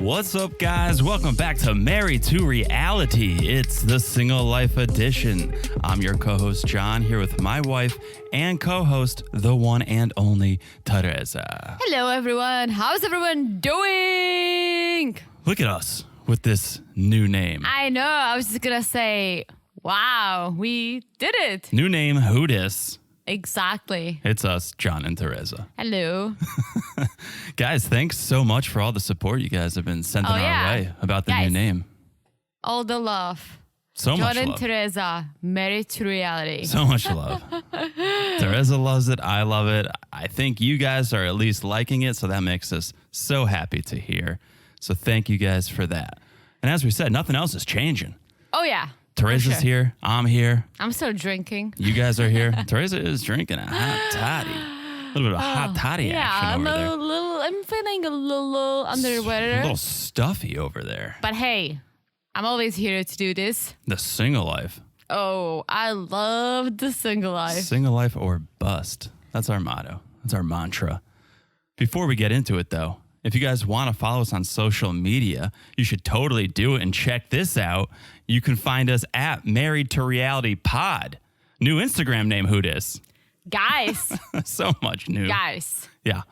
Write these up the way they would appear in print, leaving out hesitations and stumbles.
What's up, guys? Welcome back to Married to Reality. It's the Single Life Edition. I'm your co-host, John, here with my wife and co-host, the one and only Teresa. Hello, everyone. How's everyone doing? Look at us with this new name. I know. I was just going to say, wow, we did it. New name, who dis? Exactly. It's us, John and Teresa. Hello. Guys, thanks so much for all the support you guys have been sending our way about the new name. All the love. So much John and love. Teresa, Married to Reality. So much love. Teresa loves it. I love it. I think you guys are at least liking it, so that makes us so happy to hear. So thank you guys for that. And as we said, nothing else is changing. Oh, yeah. Teresa's here. I'm here. I'm still drinking. You guys are here. Teresa is drinking a hot toddy. A little bit of hot toddy action over there. I'm feeling a little under the weather. A little stuffy over there. But hey, I'm always here to do this. The single life. Oh, I love the single life. Single life or bust. That's our motto. That's our mantra. Before we get into it, though, if you guys want to follow us on social media, you should totally do it and check this out. You can find us at Married to Reality Pod. New Instagram name, who dis? Guys. So much new. Guys. Yeah.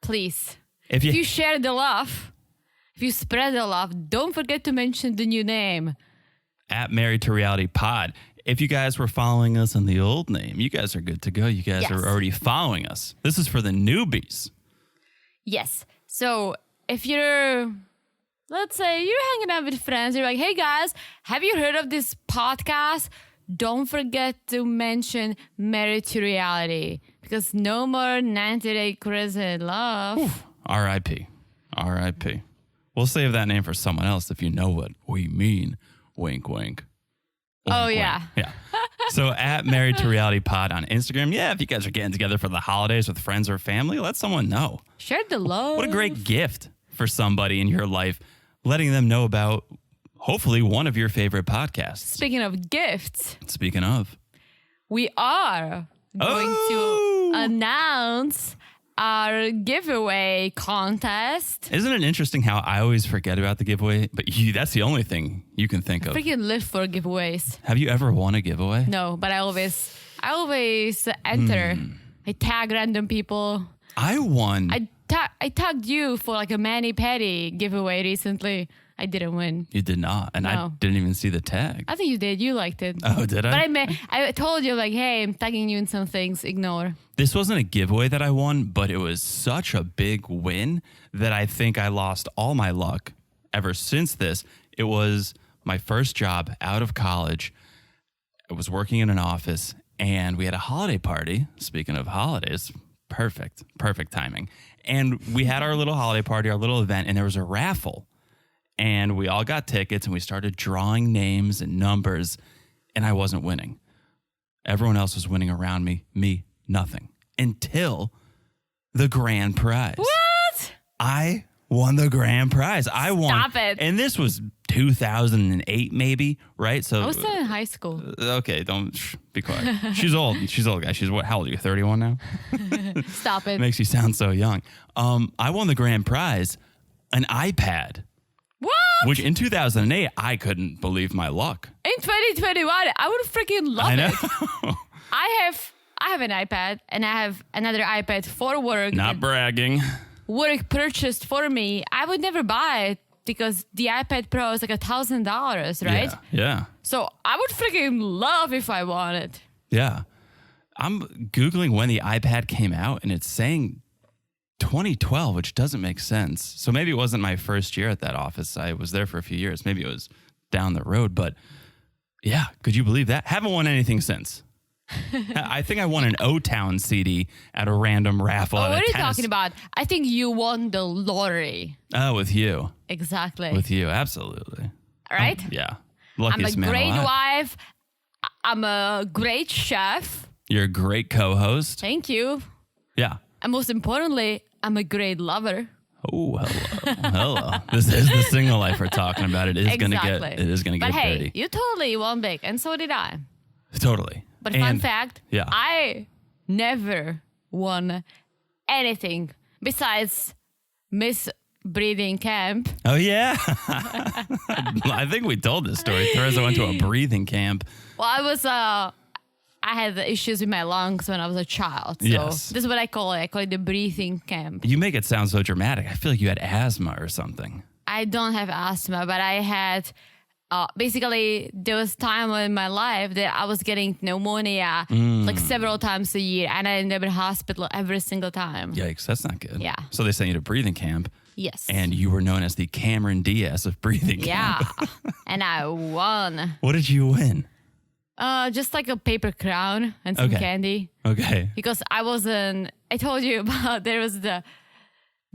Please. If you share the love, if you spread the love, don't forget to mention the new name. At Married to Reality Pod. If you guys were following us on the old name, you guys are good to go. You guys are already following us. This is for the newbies. Yes. So if you're, let's say you're hanging out with friends, you're like, hey guys, have you heard of this podcast? Don't forget to mention Married to Reality because no more 90-day crazy love. Oof. R.I.P. R.I.P. We'll save that name for someone else if you know what we mean. Wink, wink. Oh, yeah. Yeah. So at Married to Reality Pod on Instagram. Yeah, if you guys are getting together for the holidays with friends or family, let someone know. Share the love. What a great gift for somebody in your life, letting them know about hopefully one of your favorite podcasts. Speaking of gifts. Speaking of. We are going to announce our giveaway contest. Isn't it interesting how I always forget about the giveaway, but that's the only thing you can think of. Freaking live for giveaways. Have you ever won a giveaway? No, but I always enter. I tag random people. I won. I tagged you for like a mani-pedi giveaway recently. I didn't win. You did not, and I didn't even see the tag. I think you did. You liked it. Oh, did I? But I told you like, hey, I'm tagging you in some things. Ignore. This wasn't a giveaway that I won, but it was such a big win that I think I lost all my luck ever since this. It was my first job out of college. I was working in an office, and we had a holiday party. Speaking of holidays, perfect timing. And we had our little holiday party, our little event, and there was a raffle. And we all got tickets, and we started drawing names and numbers, and I wasn't winning. Everyone else was winning around me. Me, nothing. Until the grand prize. What? I won the grand prize. I won. Stop it. And this was 2008, maybe, right? So I was still in high school. Okay, don't be quiet. She's old. She's old, guys. She's what? How old are you? 31 now? Stop it. Makes you sound so young. I won the grand prize, an iPad. What? Which in 2008, I couldn't believe my luck. In 2021, I would freaking love it. I have an iPad, and I have another iPad for work. Not bragging. Work purchased for me. I would never buy it because the iPad Pro is like $1,000, right? Yeah. So I would freaking love if I won it. Yeah. I'm Googling when the iPad came out, and it's saying 2012, which doesn't make sense. So maybe it wasn't my first year at that office. I was there for a few years. Maybe it was down the road. But yeah, could you believe that? Haven't won anything since. I think I won an O-Town CD at a random raffle. What are you talking about? I think you won the lottery. Oh, with you. Exactly. With you, absolutely. All right? Yeah. I'm Luckiest a man great alive. wife. I'm a great chef. You're a great co-host. Thank you. Yeah. And most importantly, I'm a great lover. Oh, hello. Hello. This is the single life we're talking about. It is Exactly. gonna get But hey, dirty. you totally won big, and so did I. Totally. But fun fact, yeah. I never won anything besides Miss breathing camp. Oh, yeah. I think we told this story. Theresa went to a breathing camp. Well, I had issues with my lungs when I was a child. So Yes. this is what I call it. I call it the breathing camp. You make it sound so dramatic. I feel like you had asthma or something. I don't have asthma, but I had basically there was time in my life that I was getting pneumonia like several times a year, and I ended up in hospital every single time. Yikes, that's not good. Yeah. So they sent you to breathing camp. Yes. And you were known as the Cameron Diaz of breathing camp. yeah. And I won. What did you win? Just like a paper crown and some Okay. candy. Okay. Because I told you about there was the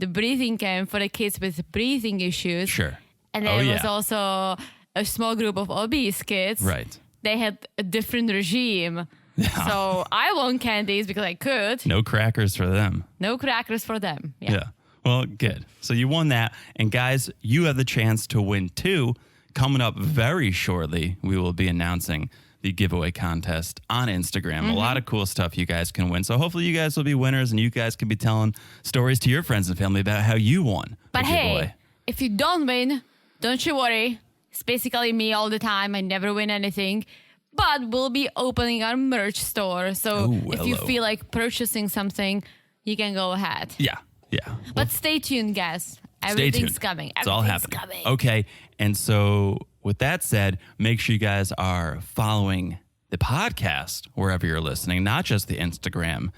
breathing camp for the kids with breathing issues. Sure. And there was yeah. also a small group of obese kids. Right. They had a different regime. Yeah. So I won candies because I could. No crackers for them. No crackers for them. Yeah. Well, good. So you won that. And guys, you have the chance to win too. Coming up very shortly, we will be announcing the giveaway contest on Instagram. A lot of cool stuff you guys can win. So hopefully you guys will be winners and you guys can be telling stories to your friends and family about how you won But the hey, giveaway. if you don't win, don't you worry. It's basically me all the time. I never win anything. But we'll be opening our merch store. So Ooh, if you hello. feel like purchasing something, you can go ahead. Yeah. Yeah. But stay tuned, guys. Stay Everything's tuned. coming. It's all Everything's happening. coming. Okay. And so with that said, make sure you guys are following the podcast wherever you're listening, not just the Instagram.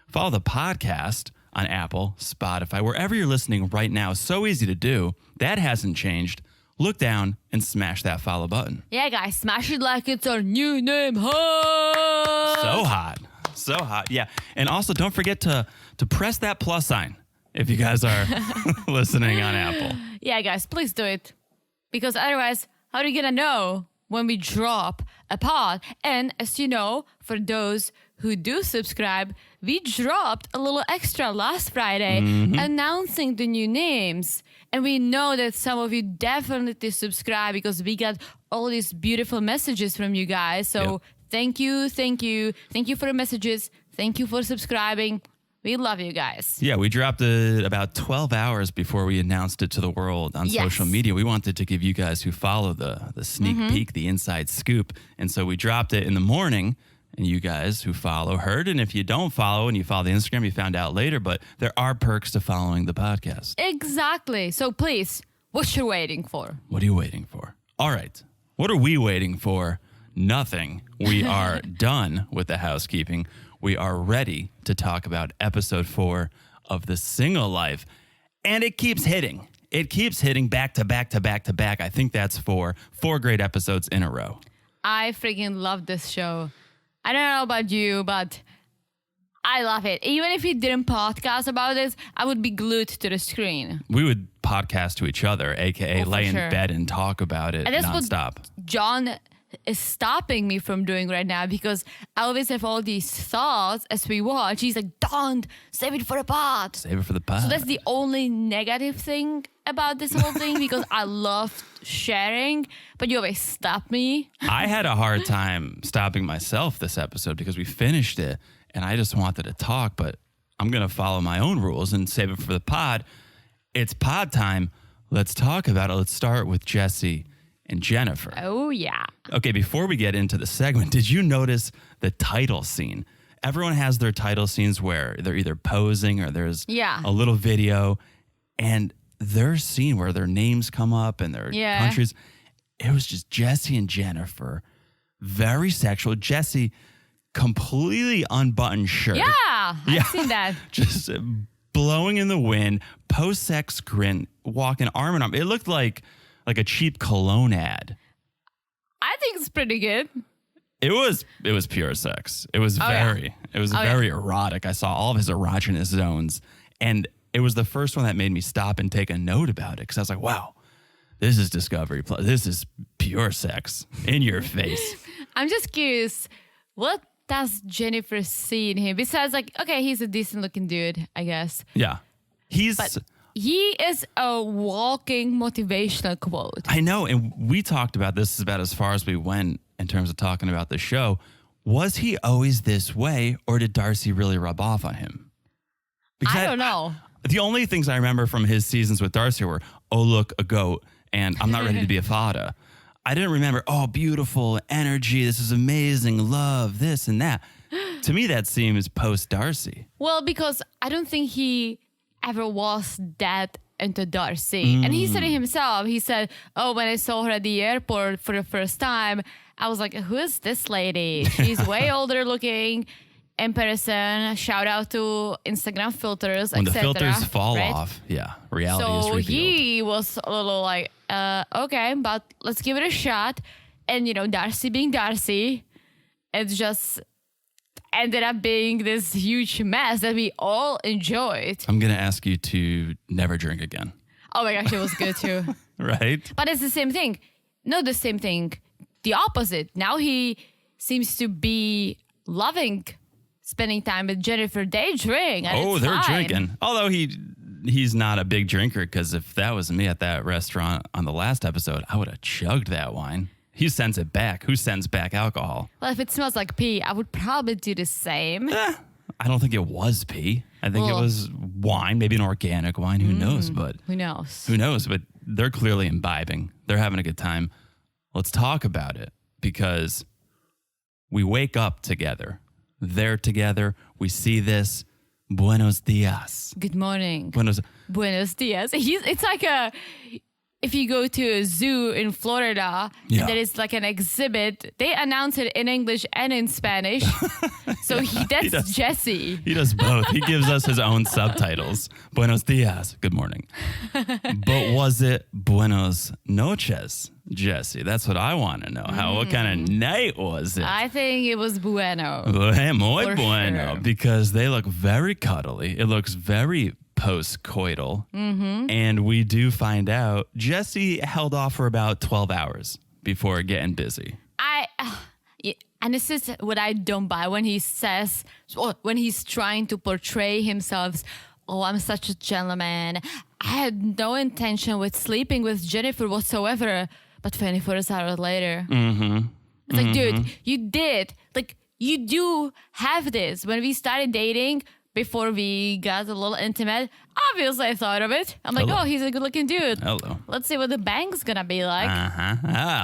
Follow the podcast on Apple, Spotify, wherever you're listening right now. So easy to do. That hasn't changed. Look down and smash that follow button. Yeah, guys, smash it like it's our new name. Huh? So hot. So hot. Yeah. And also don't forget to press that plus sign if you guys are listening on Apple. Yeah, guys, please do it. Because otherwise, how are you going to know when we drop a pod? And as you know, for those who do subscribe, we dropped a little extra last Friday announcing the new names. And we know that some of you definitely subscribe because we got all these beautiful messages from you guys. So Yep. thank you. Thank you for the messages. Thank you for subscribing. We love you guys. Yeah, we dropped it about 12 hours before we announced it to the world on Yes. social media. We wanted to give you guys who follow the sneak peek, the inside scoop. And so we dropped it in the morning, and you guys who follow heard. And if you don't follow and you follow the Instagram, you found out later. But there are perks to following the podcast. Exactly. So please, what you're waiting for? What are you waiting for? All right. What are we waiting for? Nothing. We are done with the housekeeping. We are ready to talk about episode 4 of The Single Life. And it keeps hitting. It keeps hitting back to back to back to back. I think that's 4 great episodes in a row. I freaking love this show. I don't know about you, but I love it. Even if we didn't podcast about this, I would be glued to the screen. We would podcast to each other, a.k.a. Oh, for lay in sure. bed and talk about it And that's nonstop. what John is stopping me from doing right now because I always have all these thoughts as we watch. He's like, don't save it for the pod. Save it for the pod. So that's the only negative thing about this whole thing because I love sharing, but you always stop me. I had a hard time stopping myself this episode because we finished it and I just wanted to talk, but I'm going to follow my own rules and save it for the pod. It's pod time. Let's talk about it. Let's start with Jesse and Jennifer. Oh, yeah. Okay, before we get into the segment, did you notice the title scene? Everyone has their title scenes where they're either posing or there's Yeah. a little video, and their scene where their names come up and their Yeah. countries, it was just Jesse and Jennifer. Very sexual. Jesse, completely unbuttoned shirt. Yeah, I've seen that. Just blowing in the wind, post-sex grin, walking arm in arm. It looked like a cheap cologne ad. I think it's pretty good. It was pure sex. It was very erotic. I saw all of his erogenous zones, and it was the first one that made me stop and take a note about it because I was like, wow, this is Discovery Plus. This is pure sex in your face. I'm just curious, what does Jennifer see in him? Besides, like, okay, he's a decent looking dude, I guess. Yeah. But he is a walking motivational quote. I know, and we talked about this is about as far as we went in terms of talking about the show. Was he always this way, or did Darcy really rub off on him? I don't know. The only things I remember from his seasons with Darcy were, oh, look, a goat, and I'm not ready to be a fada. I didn't remember, oh, beautiful energy, this is amazing, love, this and that. To me, that seems post-Darcy. Well, because I don't think he ever was that into Darcy. And he said it himself. He said, oh, when I saw her at the airport for the first time, I was like, who is this lady? She's way older looking in person. Shout out to Instagram filters, When the etc., filters fall right? off, reality is So revealed. he was a little like, okay, but let's give it a shot. And, Darcy being Darcy, it just ended up being this huge mess that we all enjoyed. I'm going to ask you to never drink again. Oh my gosh, it was good too. Right? But it's the same thing. Not the same thing. The opposite. Now he seems to be loving spending time with Jennifer. They drink. And Oh, it's they're fine. drinking. Although he's not a big drinker, because if that was me at that restaurant on the last episode, I would have chugged that wine. He sends it back. Who sends back alcohol? Well, if it smells like pee, I would probably do the same. I don't think it was pee. I think it Well- was wine, maybe an organic wine. Who knows? But Who knows? who knows? But they're clearly imbibing. They're having a good time. Let's talk about it, because we wake up together. They're together. We see this. Buenos dias. Good morning. Buenos. Buenos dias. It's like if you go to a zoo in Florida, Yeah. there is like an exhibit. They announce it in English and in Spanish. So that's does. Jesse. He does both. He gives us his own subtitles. Buenos dias. Good morning. But was it buenos noches, Jesse? That's what I want to know. What kind of night was it? I think it was bueno. Muy For bueno, sure. because they look very cuddly. It looks very post-coital. And we do find out Jesse held off for about 12 hours before getting busy. And this is what I don't buy when he says, or when he's trying to portray himself, oh, I'm such a gentleman. I had no intention with sleeping with Jennifer whatsoever. But 24 hours later, it's like, dude, you did. Like, you do have this. When we started dating, before we got a little intimate, obviously I thought of it. I'm like, Hello. oh, he's a good looking dude. Hello. Let's see what the bank's gonna be like.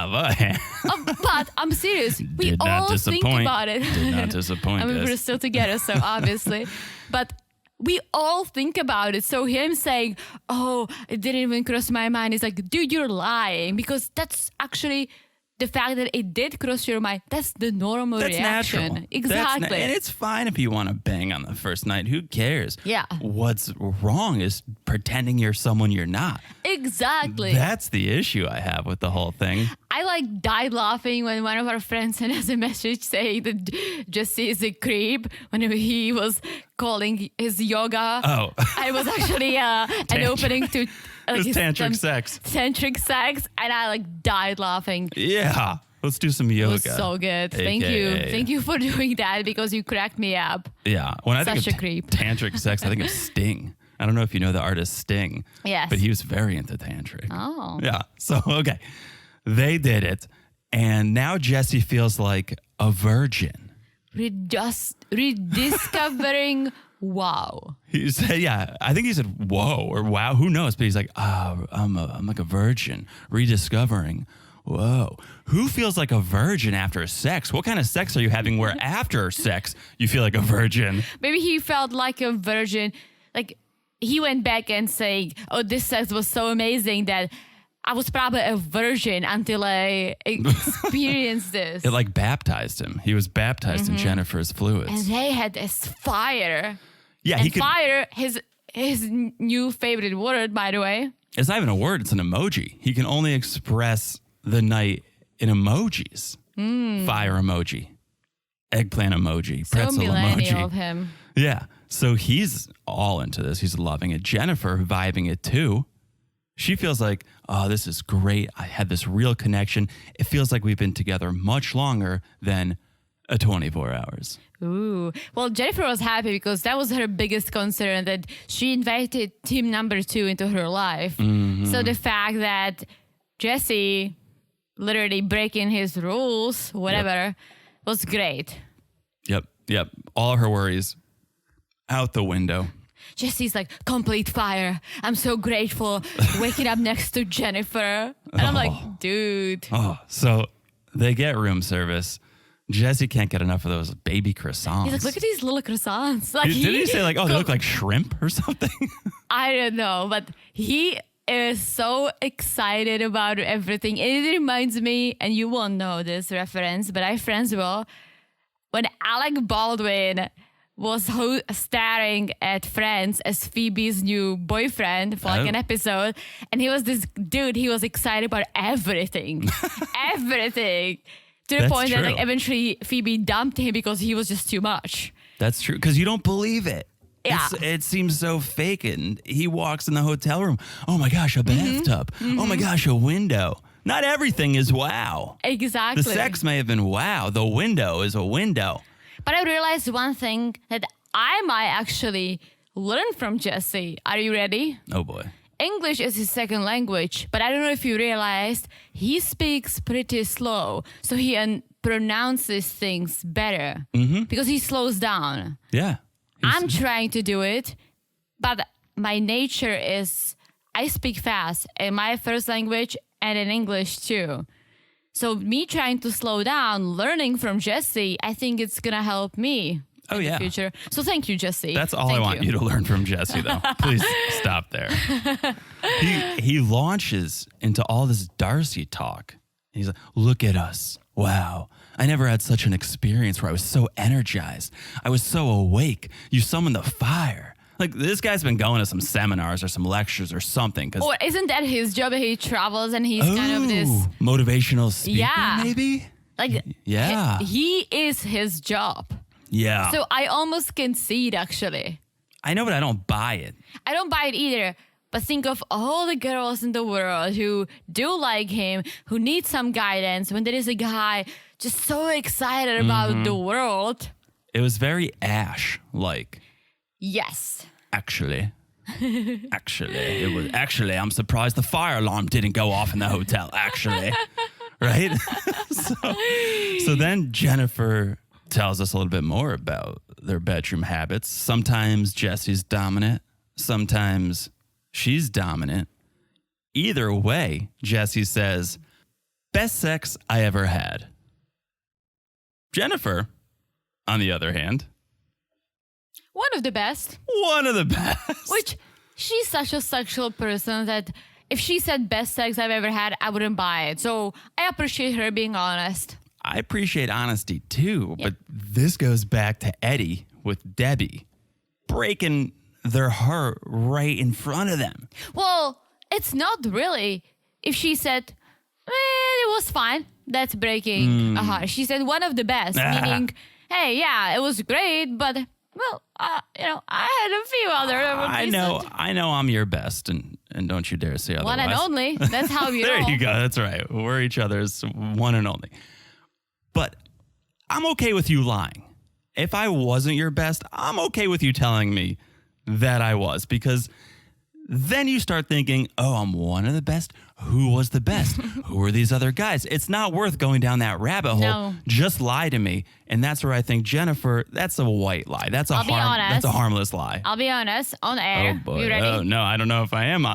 Boy. But I'm serious. We Did not all think disappoint. about it. Did not disappoint I mean, us. we're still together, so obviously. But we all think about it. So him saying, oh, it didn't even cross my mind. It's like, dude, you're lying. Because that's actually the fact that it did cross your mind. That's the normal That's reaction. natural. Exactly. And it's fine if you want to bang on the first night. Who cares? Yeah. What's wrong is pretending you're someone you're not. Exactly. That's the issue I have with the whole thing. I like died laughing when one of our friends sent us a message saying that Jesse is a creep when he was calling his yoga. Oh. I was actually an opening to It's his- tantric sex. Tantric sex, and I like died laughing. Yeah. Let's do some It yoga. was so good. Thank you. AKA. Thank you for doing that because you cracked me up. Yeah. When I think Such of a creep. tantric sex, I think of Sting. I don't know if you know the artist Sting. Yes. But he was very into tantric. Oh. Yeah. So, okay. They did it. And now Jesse feels like a virgin. Rediscovering wow. He said, yeah, I think he said, whoa, or wow, who knows? But he's like, oh, I'm like a virgin, rediscovering. Whoa. Who feels like a virgin after sex? What kind of sex are you having where after sex you feel like a virgin? Maybe he felt like a virgin. Like he went back and saying, oh, this sex was so amazing that I was probably a virgin until I experienced this. It like baptized him. He was baptized in Jennifer's And fluids. they had this fire. Yeah, And he could. fire, his new favorite word, by the way. It's not even a word, it's an emoji. He can only express the night in emojis. Fire emoji, eggplant emoji, So pretzel millennial emoji. of him. Yeah. So he's all into this. He's loving it. Jennifer vibing it too. She feels like, oh, this is great. I had this real connection. It feels like we've been together much longer than a 24 hours. Ooh. Well, Jennifer was happy because that was her biggest concern, that she invited team number 2 into her life. So the fact that Jesse literally breaking his rules, whatever, was great. Yep. All her worries out the window. Jesse's like, complete fire. I'm so grateful waking up next to Jennifer. And I'm like, dude. Oh, so they get room service. Jesse can't get enough of those baby croissants. He's like, look at these little croissants. Like, Did he say like, oh, they look like shrimp or something? I don't know, but he is so excited about everything. It reminds me, and you won't know this reference, but I friends will, when Alec Baldwin was staring at Friends as Phoebe's new boyfriend for like an episode, and he was this dude, he was excited about everything. Everything. To the That's point that true. like eventually Phoebe dumped him because he was just too much. That's true, because you don't believe it. Yeah. It seems so fake. And he walks in the hotel room. Oh my gosh, a bathtub. Oh my gosh, a window. Not everything is wow. Exactly. The sex may have been wow. The window is a window. But I realized one thing that I might actually learn from Jesse. Are you ready? Oh boy. English is his second language, but I don't know if you realized he speaks pretty slow. So he pronounces things better because he slows down. Yeah. I'm trying to do it, but my nature is I speak fast in my first language and in English too. So me trying to slow down, learning from Jesse, I think it's going to help me in the future. So thank you, Jesse. That's all I want you to learn from Jesse, though. Please stop there. He launches into all this Darcy talk. He's like, look at us. Wow. I never had such an experience where I was so energized. I was so awake. You summoned the fire. Like, this guy's been going to some seminars or some lectures or something. Or isn't that his job? He travels and he's kind of this motivational speaker, Yeah. maybe? like Yeah. he is his job. Yeah. So I almost concede actually. I know, but I don't buy it. I don't buy it either. But think of all the girls in the world who do like him, who need some guidance when there is a guy just so excited about the world. It was very Ash-like. Yes. Actually, it was actually. I'm surprised the fire alarm didn't go off in the hotel. Actually, right? so then Jennifer tells us a little bit more about their bedroom habits. Sometimes Jesse's dominant. Sometimes she's dominant. Either way, Jesse says, "Best sex I ever had." Jennifer, on the other hand, One of the best. one of the best. Which she's such a sexual person that if she said best sex I've ever had, I wouldn't buy it. So I appreciate her being honest. I appreciate honesty too, but this goes back to Eddie with Debbie breaking their heart right in front of them. Well, it's not really. If she said, it was fine, that's breaking a heart. She said one of the best, meaning, hey, yeah, it was great, but, well, I had a few other. I know I'm your best, and don't you dare say otherwise. One and only. That's how you There know. you go. That's right. We're each other's one and only. But I'm okay with you lying. If I wasn't your best, I'm okay with you telling me that I was, because then you start thinking, oh, I'm one of the best. Who was the best? Who are these other guys? It's not worth going down that rabbit hole. No. Just lie to me. And that's where I think Jennifer, that's a white lie. That's I'll be honest. That's a harmless lie. I'll be honest, on air. Oh boy. You ready? Oh no, I don't know if I am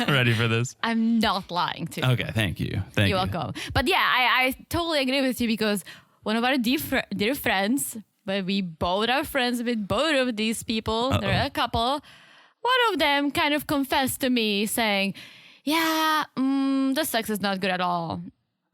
ready for this. I'm not lying to you. Okay, thank you. Thank you. You're welcome. But yeah, I totally agree with you because one of our dear friends, but we both are friends with both of these people. There are a couple. One of them kind of confessed to me saying, yeah, the sex is not good at all.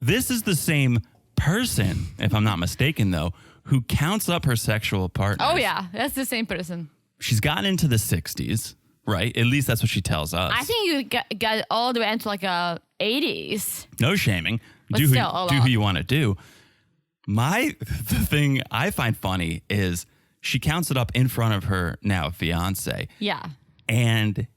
This is the same person, if I'm not mistaken, though, who counts up her sexual partners. Oh, yeah, that's the same person. She's gotten into the 60s, right? At least that's what she tells us. I think you got all the way into like a 80s. No shaming. But Do still, a who lot. you want to do. The thing I find funny is she counts it up in front of her now fiance. Yeah. And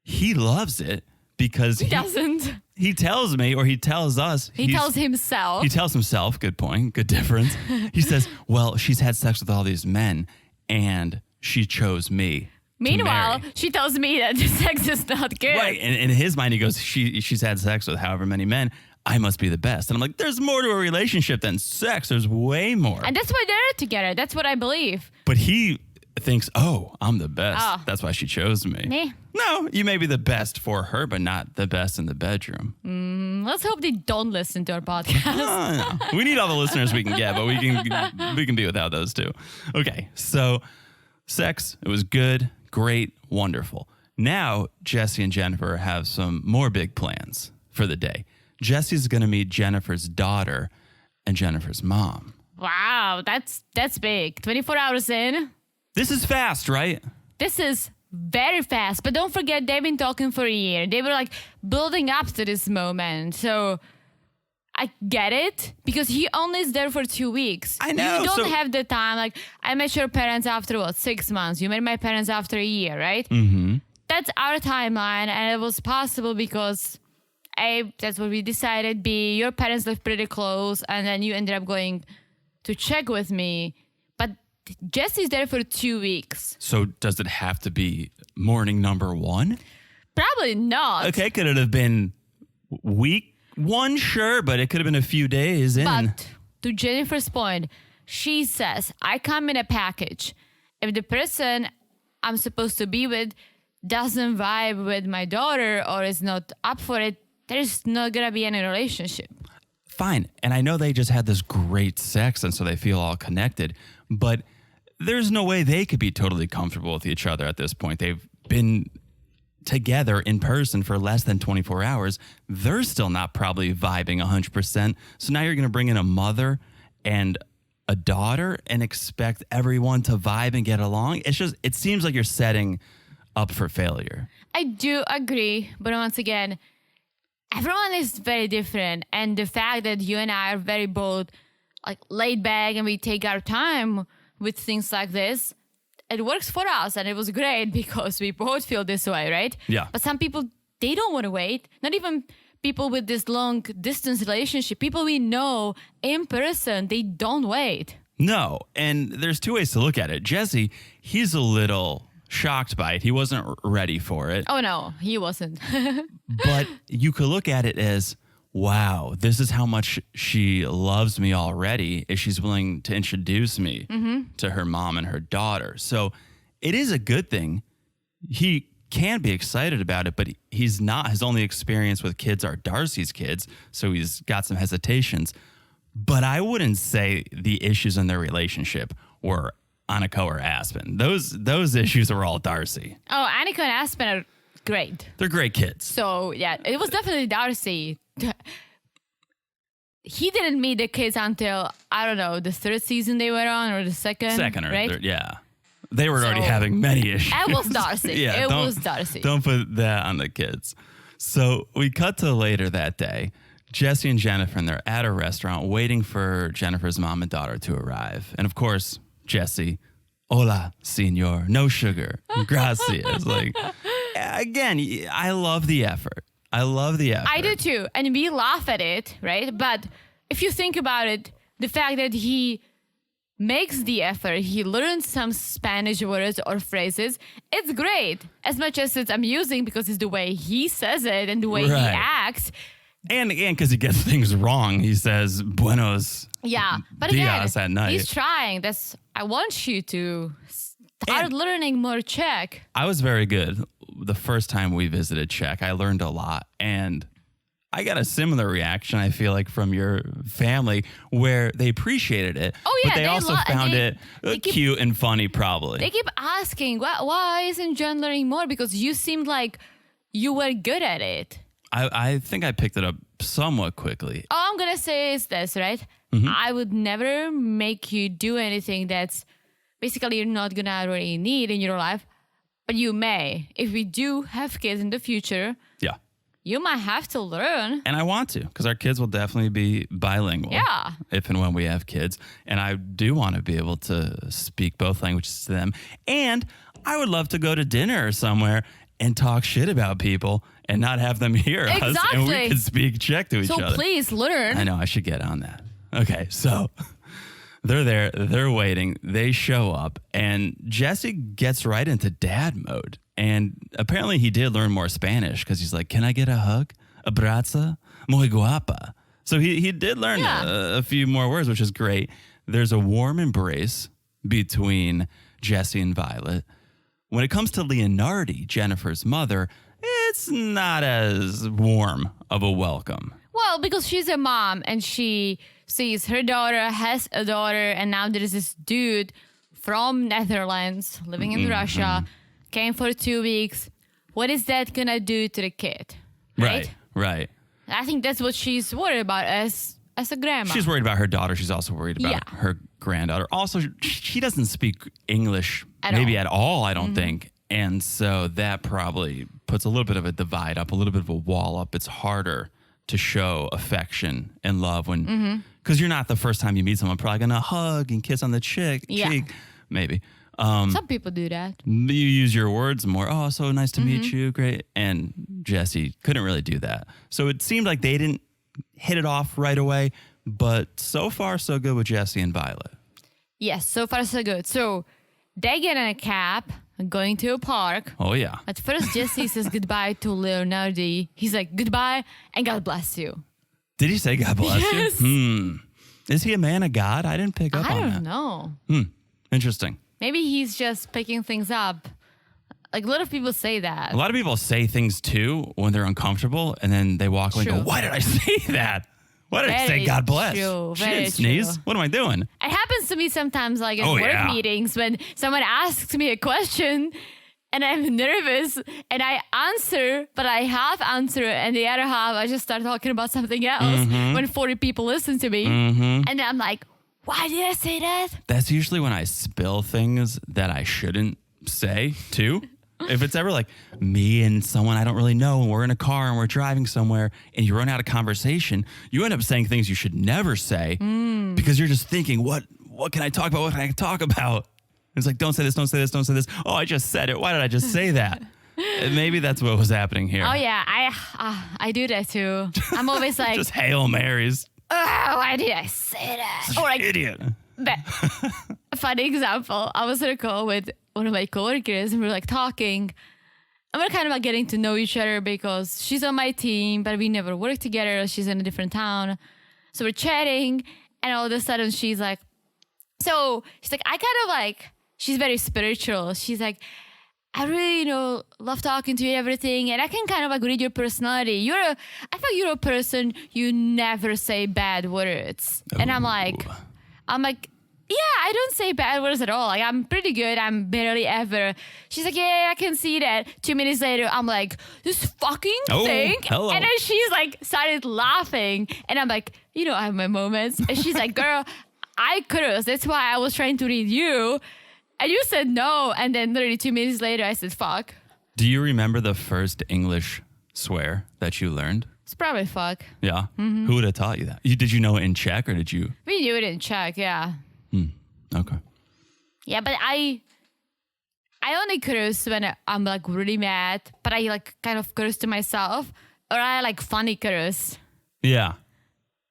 he loves it because He doesn't. he tells me, or he tells us. He tells himself. He tells himself, good point, good difference. He says, well, she's had sex with all these men and she chose me. Meanwhile, she tells me that the sex is not good. Right. And in his mind, he goes, she's had sex with however many men. I must be the best. And I'm like, there's more to a relationship than sex. There's way more. And that's why they're together. That's what I believe. But he thinks, oh, I'm the best. Oh. That's why she chose me. Me? No, you may be the best for her, but not the best in the bedroom. Let's hope they don't listen to our podcast. No. We need all the listeners we can get, but we can be without those two. Okay, so sex, it was good, great, wonderful. Now, Jesse and Jennifer have some more big plans for the day. Jesse's going to meet Jennifer's daughter and Jennifer's mom. Wow, that's big. 24 hours in. This is fast, right? This is very fast. But don't forget, they've been talking for a year. They were like building up to this moment. So I get it because he only is there for 2 weeks. I know. You don't so- have the time. Like, I met your parents after 6 months. You met my parents after a year, right? Mm-hmm. That's our timeline. And it was possible because A, that's what we decided. B, your parents live pretty close. And then you ended up going to check with me. But Jesse's there for 2 weeks. So does it have to be morning number one? Probably not. Okay, could it have been week one? Sure, but it could have been a few days in. But to Jennifer's point, she says, I come in a package. If the person I'm supposed to be with doesn't vibe with my daughter or is not up for it, there's not going to be any relationship. Fine. And I know they just had this great sex and so they feel all connected, but there's no way they could be totally comfortable with each other at this point. They've been together in person for less than 24 hours. They're still not probably vibing 100%. So now you're going to bring in a mother and a daughter and expect everyone to vibe and get along. It seems like you're setting up for failure. I do agree. But once again, everyone is very different. And the fact that you and I are very both like laid back and we take our time with things like this, it works for us. And it was great because we both feel this way, right? Yeah. But some people, they don't want to wait. Not even people with this long distance relationship. People we know in person, they don't wait. No. And there's two ways to look at it. Jesse, he's a little shocked by it. He wasn't ready for it. Oh, no, he wasn't. But you could look at it as, wow, this is how much she loves me already, if she's willing to introduce me to her mom and her daughter. So it is a good thing. He can be excited about it, but he's not. His only experience with kids are Darcy's kids, so he's got some hesitations. But I wouldn't say the issues in their relationship were Annika or Aspen. Those issues are all Darcy. Oh, Annika and Aspen are great. They're great kids. So, yeah, it was definitely Darcy. He didn't meet the kids until, I don't know, the third season they were on or the second Or right? third, yeah. They were already So, having many issues. It was Darcy. Yeah, it was Darcy. Don't put that on the kids. So we cut to later that day. Jesse and Jennifer, and they're at a restaurant waiting for Jennifer's mom and daughter to arrive. And of course, Jesse, hola, senor, no sugar, gracias. Like, again, I love the effort. I do too. And we laugh at it, right? But if you think about it, the fact that he makes the effort, he learns some Spanish words or phrases, it's great. As much as it's amusing because it's the way he says it and the way he acts. And because he gets things wrong, he says buenos but dias again, at night. He's trying. I want you to start learning more Czech. I was very good the first time we visited Czech. I learned a lot, and I got a similar reaction, I feel like, from your family, where they appreciated it. Oh, yeah, but they also found it cute and funny, probably. They keep asking, why isn't John learning more? Because you seemed like you were good at it. I think I picked it up somewhat quickly. All I'm going to say is this, right? I would never make you do anything that's basically you're not going to really need in your life, but you may. If we do have kids in the future, you might have to learn. And I want to, because our kids will definitely be bilingual. Yeah. If and when we have kids. And I do want to be able to speak both languages to them. And I would love to go to dinner or somewhere and talk shit about people and not have them hear us. And we can speak Czech to each other. So please learn. I know, I should get on that. Okay, so they're there, they're waiting, they show up, and Jesse gets right into dad mode. And apparently he did learn more Spanish because he's like, can I get a hug? Abraza? Muy guapa. So he did learn a few more words, which is great. There's a warm embrace between Jesse and Violet. When it comes to Leonardi, Jennifer's mother, it's not as warm of a welcome. Well, because she's a mom and she sees her daughter has a daughter, and now there's this dude from Netherlands living in Russia, came for 2 weeks. What is that gonna do to the kid? Right. I think that's what she's worried about as a grandma. She's worried about her daughter. She's also worried about Yeah. her granddaughter. Also, she doesn't speak English at all, I don't think. And so that probably puts a little bit of a divide up, a little bit of a wall up. It's harder to show affection and love when, because you're not the first time you meet someone probably going to hug and kiss on the cheek, maybe. Some people do that. You use your words more. Oh, so nice to meet you. Great. And Jesse couldn't really do that. So it seemed like they didn't hit it off right away, but so far so good with Jesse and Violet. Yes, so far so good. So they get in a cab going to a park. Oh, yeah. At first, Jesse says goodbye to Leonardi. He's like, goodbye and God bless you. Did he say God bless Yes. you? Is he a man of God? I didn't pick up I on don't that. know. Interesting. Maybe he's just picking things up. Like, a lot of people say that. A lot of people say things too when they're uncomfortable, and then they walk away and go, True. why did I say that? Why did I say Very God bless? true, She very didn't sneeze. true. What am I doing? It happens to me sometimes, like in Oh, work yeah. meetings, when someone asks me a question and I'm nervous and I answer, but I half answer and the other half I just start talking about something else when 40 people listen to me. And then I'm like, why did I say that? That's usually when I spill things that I shouldn't say too. If it's ever like me and someone I don't really know and we're in a car and we're driving somewhere and you run out of conversation, you end up saying things you should never say because you're just thinking, what can I talk about? What can I talk about? It's like, don't say this, don't say this, don't say this. Oh, I just said it. Why did I just say that? And maybe that's what was happening here. Oh yeah, I do that too. I'm always like, Just Hail Marys. oh, why did I say that? Or like, Idiot. a funny example. I was on a call with one of my coworkers and we were like talking. And we're kind of like getting to know each other because she's on my team, but we never worked together. She's in a different town. So we're chatting and all of a sudden she's like, I kind of like, she's very spiritual. She's like, I really, love talking to you and everything. And I can kind of like read your personality. I feel you're a person, you never say bad words. And I'm like, yeah, I don't say bad words at all. Like, I'm pretty good. I'm barely ever. She's like, yeah, I can see that. 2 minutes later, I'm like, this fucking thing. Hello. And then she's like, started laughing. And I'm like, I have my moments. And she's like, girl, I curse. That's why I was trying to read you. And you said no. And then literally 2 minutes later, I said, fuck. Do you remember the first English swear that you learned? It's probably fuck. Yeah. Who would have taught you that? Did you know it in Czech or did you? We knew it in Czech, yeah. Okay. Yeah, but I only curse when I'm like really mad, but I like kind of curse to myself, or I like funny curse. Yeah.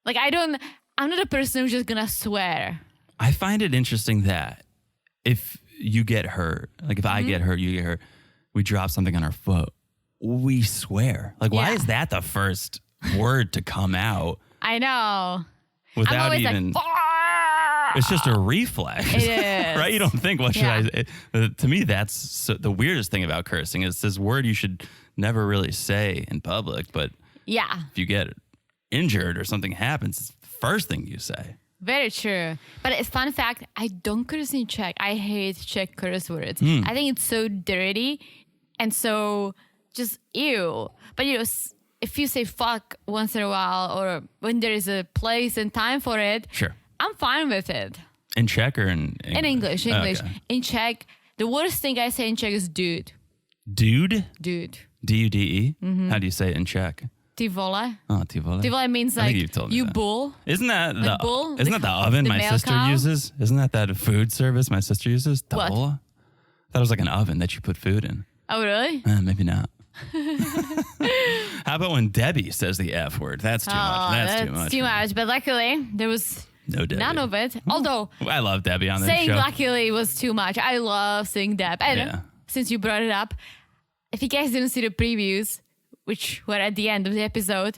Like I'm not a person who's just gonna swear. I find it interesting that if you get hurt, like if I get hurt, you get hurt, we drop something on our foot, we swear. Like, why Yeah. is that the first word to come out I know. I'm without always even? like, It's just a reflex. It is. Right? You don't think, what should Yeah. to me, that's the weirdest thing about cursing is this word you should never really say in public. But yeah, if you get injured or something happens, it's the first thing you say. very true. But a fun fact, I don't curse in Czech. I hate Czech curse words. I think it's so dirty and so just ew. But if you say fuck once in a while or when there is a place and time for it, Sure. I'm fine with it. In Czech or in English? In English. Okay. In Czech, the worst thing I say in Czech is dude. Dude? Dude. D-U-D-E? How do you say it in Czech? Ty vole. Oh, ty vole. Ty vole means I think like you've told me you that. bull. Isn't that Like bull? Isn't that the oven the my male sister cow? uses? Isn't that food service my sister uses? What? Tavola? That was like an oven that you put food in. Oh, really? Maybe not. How about when Debbie says the F word? That's too much. That's too much. Too much. But luckily, there was No Debbie. none of it. Although I love Debbie on this saying show. luckily was too much. I love saying Deb. And Yeah. since you brought it up, if you guys didn't see the previews, which were at the end of the episode,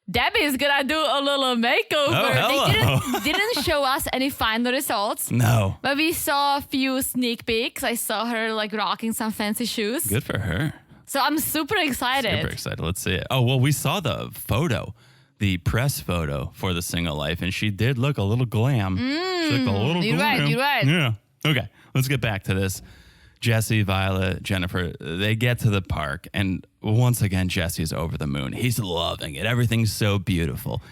Debbie's gonna do a little makeover. Oh, hello. They didn't show us any final results. No. But we saw a few sneak peeks. I saw her like rocking some fancy shoes. Good for her. So I'm super excited. Super excited. Let's see it. Oh, well, we saw the photo, the press photo for the single life, and she did look a little glam. She looked a little You're glam. right, you're right. Yeah. Okay, let's get back to this. Jesse, Violet, Jennifer, they get to the park, and once again, Jesse's over the moon. He's loving it. Everything's so beautiful.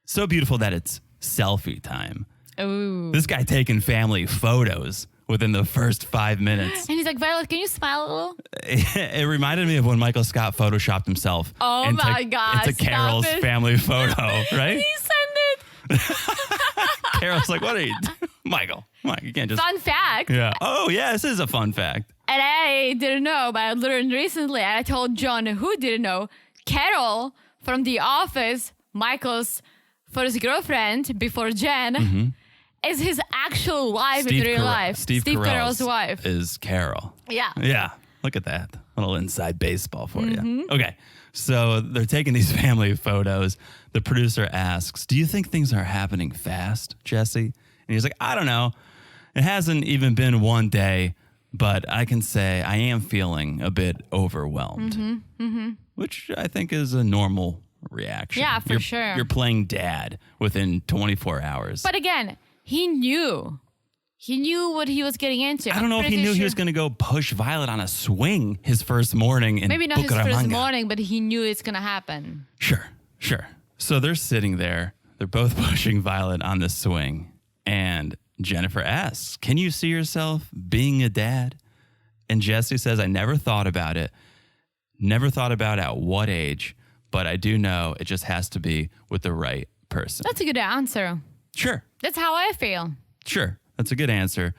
So beautiful that it's selfie time. Ooh. This guy taking family photos within the first 5 minutes. And he's like, Violet, can you smile a little? It reminded me of when Michael Scott photoshopped himself Oh my God, into stop Carol's it. family photo, right? He sent it. Carol's like, what are you Michael, you can't just... Fun fact. Yeah. Oh, yeah, this is a fun fact. And I didn't know, but I learned recently. And I told John, who didn't know, Carol from The Office, Michael's first girlfriend before Jen, is his actual wife in real life. Steve Carell's wife. is Carol. Yeah. Yeah. Look at that. A little inside baseball for you. Okay. So they're taking these family photos. The producer asks, do you think things are happening fast, Jesse? And he's like, I don't know. It hasn't even been one day, but I can say I am feeling a bit overwhelmed, which I think is a normal reaction. Yeah, for sure. You're playing dad within 24 hours. But again, he knew. He knew what he was getting into. I don't know if he knew he was going to go push Violet on a swing his first morning in Maybe not his first Bucaramanga. morning, but he knew it's going to happen. Sure. So they're sitting there. They're both pushing Violet on the swing. And Jennifer asks, can you see yourself being a dad? And Jesse says, I never thought about it. Never thought about at what age. But I do know it just has to be with the right person. That's a good answer. Sure. That's how I feel. Sure. That's a good answer.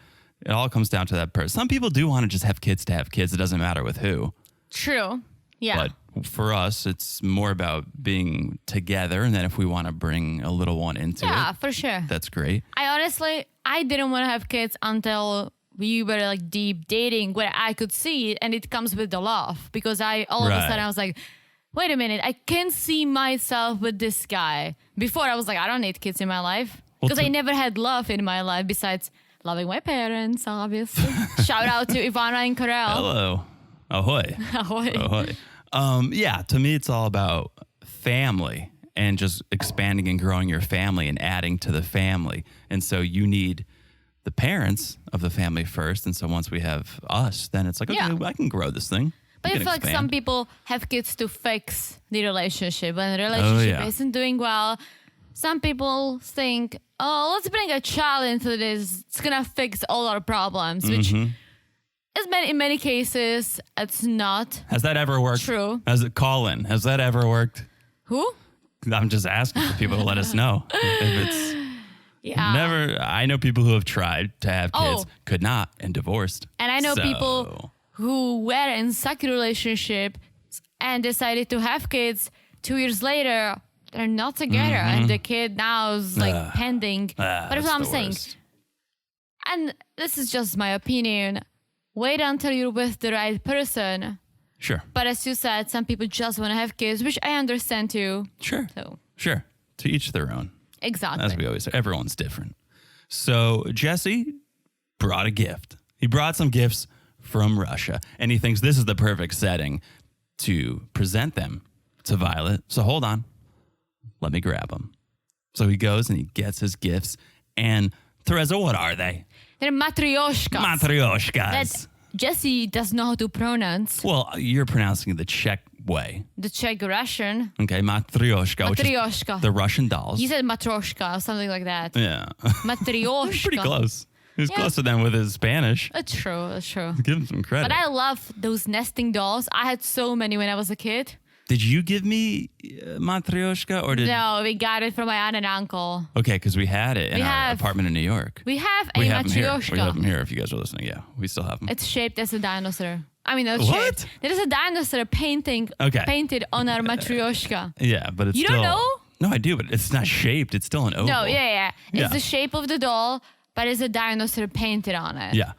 It all comes down to that person. Some people do want to just have kids to have kids. It doesn't matter with who. True. Yeah. But for us, it's more about being together. And then if we want to bring a little one into Yeah, it, for sure. that's great. I didn't want to have kids until we were like deep dating where I could see it and it comes with the love because all of a sudden I was like, wait a minute, I can see myself with this guy. Before I was like, I don't need kids in my life because I never had love in my life besides loving my parents, obviously. Shout out to Ivana and Karel. Hello. Ahoy. Ahoy. Ahoy. Yeah, to me, it's all about family and just expanding and growing your family and adding to the family. And so you need the parents of the family first. And so once we have us, then it's like, okay, I can grow this thing. But I feel like some people have kids to fix the relationship. When the relationship isn't doing well, some people think, oh, let's bring a child into this. It's going to fix all our problems, which is in many cases, it's not. Has that ever worked? True. Colin, has that ever worked? Who? I'm just asking for people to let us know. If it's never, I know people who have tried to have kids, could not, and divorced. And I know people who were in such a relationship and decided to have kids 2 years later, they're not together. And the kid now is like pending. But that's what I'm saying. And this is just my opinion. Wait until you're with the right person. Sure. But as you said, some people just want to have kids, which I understand too. Sure. So. Sure. To each their own. Exactly. As we always say, everyone's different. So Jesse brought a gift. He brought some gifts from Russia, and he thinks this is the perfect setting to present them to Violet. So hold on. Let me grab them. So he goes and he gets his gifts. And Teresa, what are they? They're matryoshkas. Matryoshkas. That Jesse does know how to pronounce. Well, you're pronouncing it the Czech way. The Czech Russian. Okay, matryoshka. Matryoshka. The Russian dolls. He said matroshka or something like that. Yeah. Matryoshka. Pretty close. He was closer than with his Spanish. That's true. That's true. Give him some credit. But I love those nesting dolls. I had so many when I was a kid. Did you give me matryoshka or did... No, we got it from my aunt and uncle. Okay, because we had it in our apartment in New York. We have a matryoshka. We have them here if you guys are listening. Yeah, we still have them. It's shaped as a dinosaur. I mean, not what? shaped. There is a dinosaur painted on our matryoshka. Yeah, but it's you still... don't know? No, I do, but it's not shaped. It's still an oval. No, yeah. It's the shape of the doll, but it's a dinosaur painted on it. Yeah.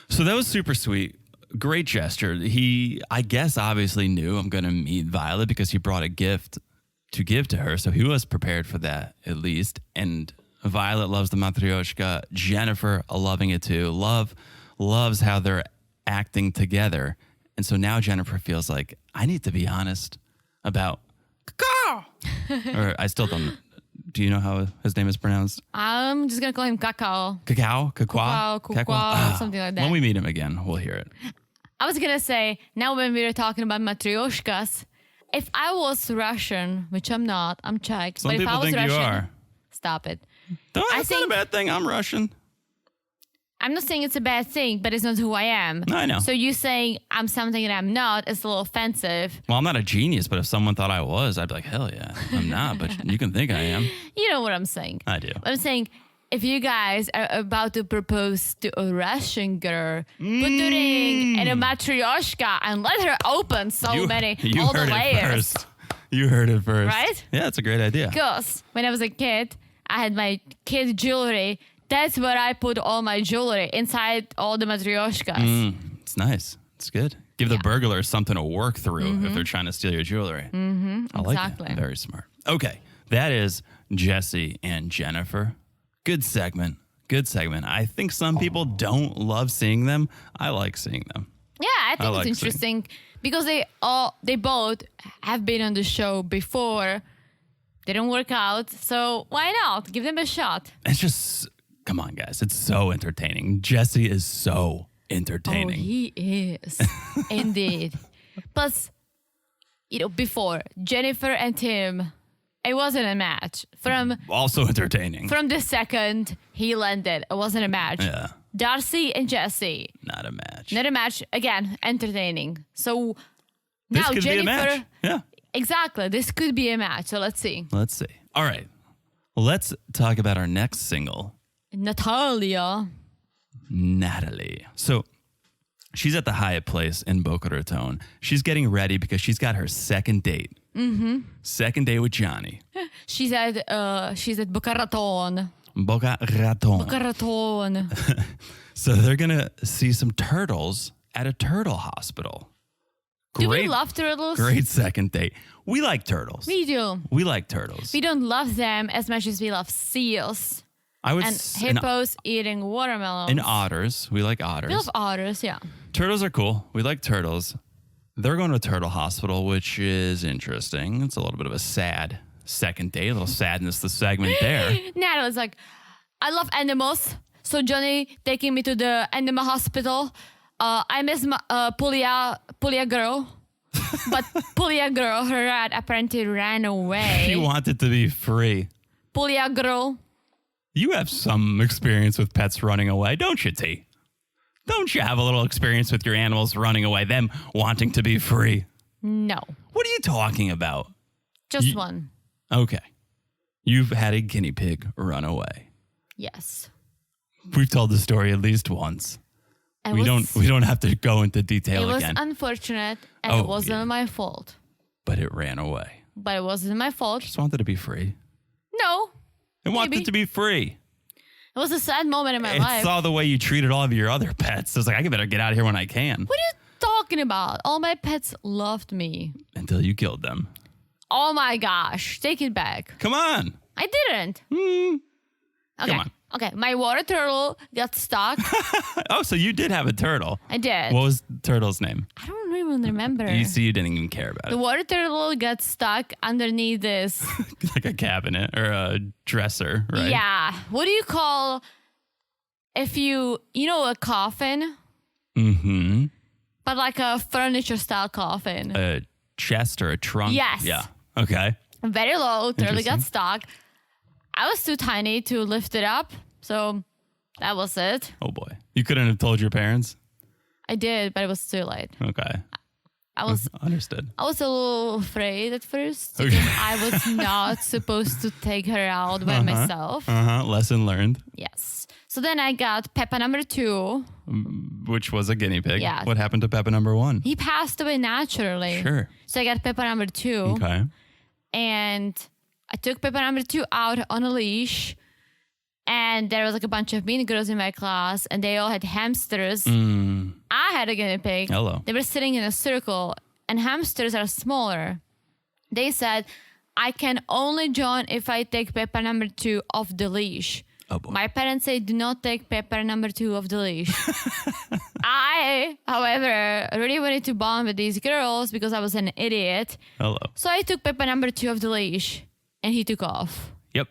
So that was super sweet. Great gesture. He, I guess, obviously knew I'm going to meet Violet because he brought a gift to give to her. So he was prepared for that at least. And Violet loves the matryoshka. Jennifer loving it too. Loves how they're acting together. And so now Jennifer feels like, I need to be honest about Cacao. Or I still don't. Do you know how his name is pronounced? I'm just going to call him Cacao. Cacao? Cacao? Cacao, something like that. When we meet him again, we'll hear it. I was going to say, now when we were talking about matryoshkas, if I was Russian, which I'm not, I'm Czech. Some but if people I was think Russian, you are. Stop it. That's not a bad thing. I'm Russian. I'm not saying it's a bad thing, but it's not who I am. I know. So you saying I'm something that I'm not is a little offensive. Well, I'm not a genius, but if someone thought I was, I'd be like, hell yeah, I'm not. But you can think I am. You know what I'm saying. I do. I'm saying if you guys are about to propose to a Russian girl, put the ring in a matryoshka and let her open all the layers. You heard it first. Right? Yeah, it's a great idea. Because when I was a kid, I had my kid jewelry. That's where I put all my jewelry, inside all the matryoshkas. It's nice. It's good. Give the burglars something to work through if they're trying to steal your jewelry. I like Exactly. it. Very smart. Okay, that is Jesse and Jennifer. Good segment. Good segment. I think some people don't love seeing them. I like seeing them. Yeah, I think like it's interesting because they both have been on the show before. They don't work out, so why not? Give them a shot. It's just, come on, guys. It's so entertaining. Jesse is so entertaining. Oh, he is. Indeed. Plus, before, Jennifer and Tim, it wasn't a match. Also entertaining. From the second he landed, it wasn't a match. Yeah. Darcy and Jesse. Not a match. Not a match. Again, entertaining. So This now could Jennifer. be a match. Yeah. Exactly. This could be a match. So let's see. Let's see. All right. Let's talk about our next single, Natalia. Natalie. So she's at the Hyatt Place in Boca Raton. She's getting ready because she's got her second date. Second date with Johnny. She's at Boca Raton. Boca Raton. Boca Raton. So they're going to see some turtles at a turtle hospital. Do we love turtles? Great second date. We like turtles. We do. We like turtles. We don't love them as much as we love seals I would and hippos eating watermelons. and otters. We like otters. We love otters, yeah. Turtles are cool. We like turtles. They're going to a turtle hospital, which is interesting. It's a little bit of a sad second date, a little sadness, the segment there. Natalie's like, I love animals. So Johnny taking me to the animal hospital. I miss my Pulia girl. But Pulia girl, her rat apparently ran away. He wanted to be free. Pulia girl. You have some experience with pets running away, don't you, T? Don't you have a little experience with your animals running away, them wanting to be free? No. What are you talking about? Just one. Okay. You've had a guinea pig run away. Yes. We've told the story at least once. We don't have to go into detail again. It was unfortunate and Oh, it wasn't yeah. my fault. But it ran away. But it wasn't my fault. Just wanted to be free. No. It wanted to be free. It was a sad moment in my It life. saw the way you treated all of your other pets. It was like, I better get out of here when I can. What are you talking about? All my pets loved me. Until you killed them. Oh my gosh. Take it back. Come on. I didn't. Okay. Come on. Okay. My water turtle got stuck. Oh, so you did have a turtle. I did. What was the turtle's name? I don't even remember. You see, you didn't even care about The it. water turtle got stuck underneath this. Like a cabinet or a dresser, right? Yeah. What do you call if a coffin? Mm-hmm. But like a furniture style coffin. A chest or a trunk? Yes. Yeah. Okay. Very low. Turtle Interesting. got stuck. I was too tiny to lift it up. So that was it. Oh, boy. You couldn't have told your parents? I did, but it was too late. Okay. I was Understood. a little afraid at first Okay. because I was not supposed to take her out by myself. Lesson learned, Yes. So then I got Peppa number 2. which was a guinea pig. Yeah. What happened to Peppa number 1? He passed away naturally. Sure. So I got Peppa number 2. Okay. And I took Peppa number 2 out on a leash. And there was like a bunch of mean girls in my class, and they all had hamsters. I had a guinea pig. Hello. They were sitting in a circle, and hamsters are smaller. They said, I can only join if I take Pepper number 2 off the leash. Oh boy. My parents say do not take Pepper number 2 off the leash. I, however, really wanted to bond with these girls because I was an idiot. Hello. So I took Pepper number 2 off the leash and he took off. Yep.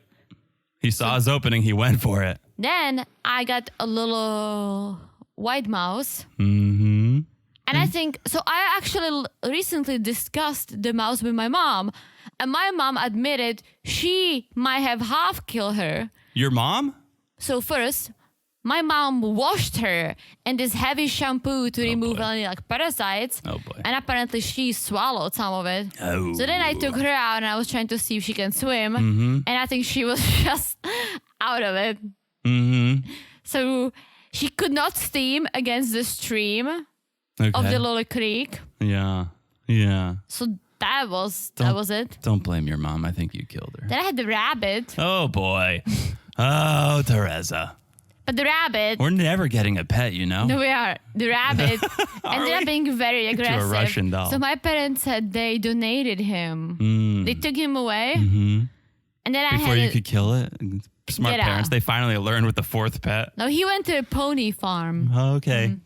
He saw his opening. He went for it. Then I got a little white mouse. Mm-hmm. And I think, so I actually recently discussed the mouse with my mom. And my mom admitted she might have half killed her. Your mom? So first, my mom washed her in this heavy shampoo to remove boy. any like parasites. Oh boy. And apparently she swallowed some of it. Oh. So then I took her out and I was trying to see if she can swim. Mm-hmm. And I think she was just out of it. Mm-hmm. So she could not steam against the stream Okay. of the little creek. Yeah. Yeah. So that was it. Don't blame your mom. I think you killed her. Then I had the rabbit. Oh boy. Oh, Teresa. But the rabbit, We're never getting a pet, you know? no, we are. The rabbit ended up being very aggressive. Russian doll. So my parents said they donated him. Mm. They took him away. Mm-hmm. And then I Before had you could kill it? Smart Get out. parents. They finally learned with the fourth pet. No, he went to a pony farm. Okay.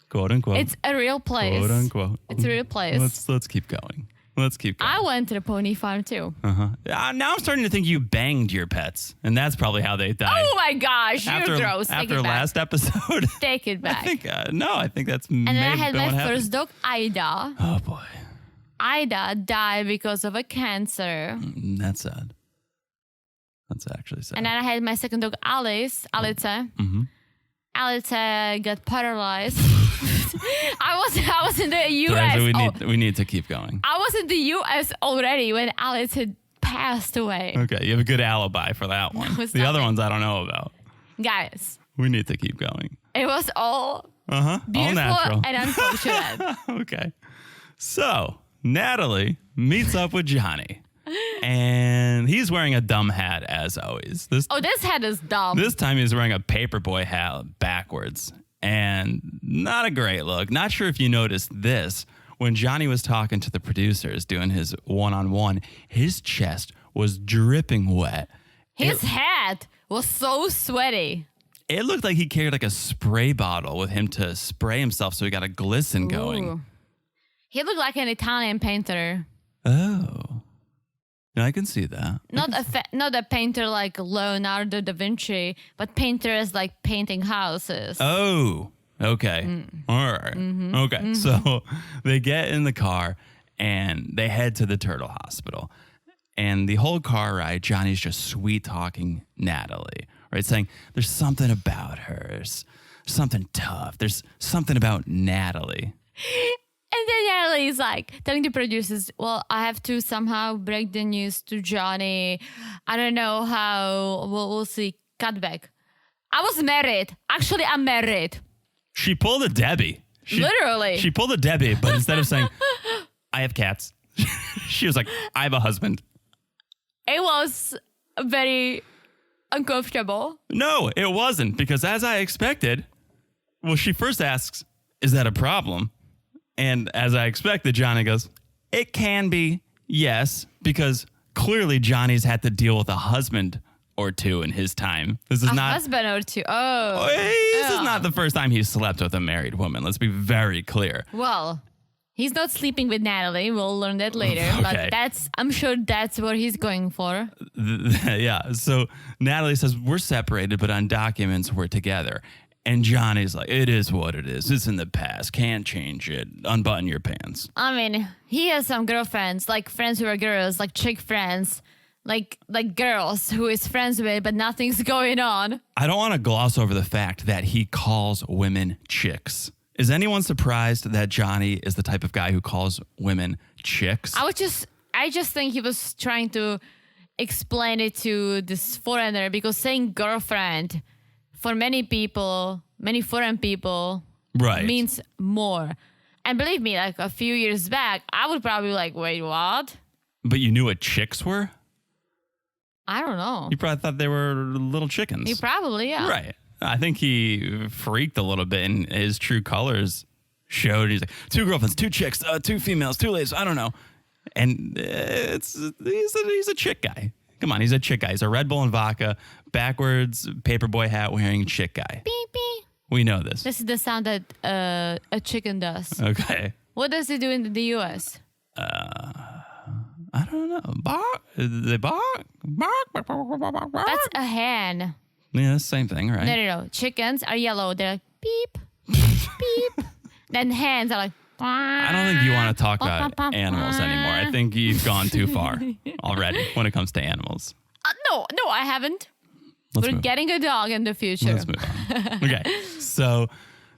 Quote unquote. It's a real place. Quote unquote. It's a real place. Let's keep going. Let's keep going. I went to the pony farm too. Uh-huh. Now I'm starting to think you banged your pets, and that's probably how they died. Oh my gosh, you're gross. Take After it back. last episode. Take it back. I think I think that's And then I had my first dog, Ida. Oh boy, Ida died because of a cancer. that's sad. That's actually sad. And then I had my second dog, Alice. Mm-hmm. Alice got paralyzed. I was in the U.S. Teresa, we need to keep going. I was in the U.S. already when Alice had passed away. Okay, you have a good alibi for that one. No, The other ones I don't know about. Guys, We need to keep going. it was all All beautiful natural. and unfortunate. Okay. So Natalie meets up with Johnny. And he's wearing a dumb hat as always. This Hat is dumb. This time he's wearing a paperboy hat backwards. And not a great look. Not sure if you noticed this. When Johnny was talking to the producers doing his one-on-one, his chest was dripping wet. His hat was so sweaty. It looked like he carried like a spray bottle with him to spray himself so he got a glisten going. Ooh. He looked like an Italian painter. Oh. Yeah, I can see that. Not a painter like Leonardo da Vinci, but painters like painting houses. Oh, okay. All right. Mm-hmm. Okay. So they get in the car and they head to the turtle hospital. And the whole car ride, Johnny's just sweet talking Natalie, right? Saying there's something about her. There's something tough. There's something about Natalie. And then Natalie's like telling the producers, well, I have to somehow break the news to Johnny. I don't know how. We'll see. Cut back. I was married. Actually, I'm married. She pulled a Debbie. Literally. She pulled a Debbie, but instead of saying, I have cats, she was like, I have a husband. It was very uncomfortable. No, it wasn't, because as I expected, well, she first asks, is that a problem? And as I expected, Johnny goes, it can be, yes, because clearly Johnny's had to deal with a husband or two in his time. This is not husband or two. Oh. This is not the first time he's slept with a married woman. Let's be very clear. Well, he's not sleeping with Natalie. We'll learn that later. Okay. But I'm sure that's what he's going for. Yeah. So Natalie says, we're separated, but on documents, we're together. And Johnny's like, it is what it is. It's in the past. Can't change it. Unbutton your pants. I mean, he has some girlfriends, like friends who are girls, like chick friends, like girls who he's friends with, but nothing's going on. I don't want to gloss over the fact that he calls women chicks. Is anyone surprised that Johnny is the type of guy who calls women chicks? I just think he was trying to explain it to this foreigner, because saying girlfriend for many people, many foreign people, right, means more. And believe me, like a few years back, I would probably be like, wait, what? But you knew what chicks were? I don't know. You probably thought they were little chickens. You probably, yeah. Right. I think he freaked a little bit and his true colors showed. He's like, 2 girlfriends, 2 chicks, 2 females, 2 ladies. I don't know. And he's a chick guy. Come on, he's a chick guy. He's a Red Bull and vodka, backwards, paperboy hat wearing chick guy. Beep, beep. We know this. This is the sound that a chicken does. Okay. What does it do in the U.S.? I don't know. Bark? They bark? Bark? That's a hen. Yeah, that's the same thing, right? No. Chickens are yellow. They're like, beep, beep. Then hens are like, I don't think you want to talk about animals anymore. I think you've gone too far already when it comes to animals. No, I haven't. Let's We're move. getting a dog in the future. Let's move on. Okay. So,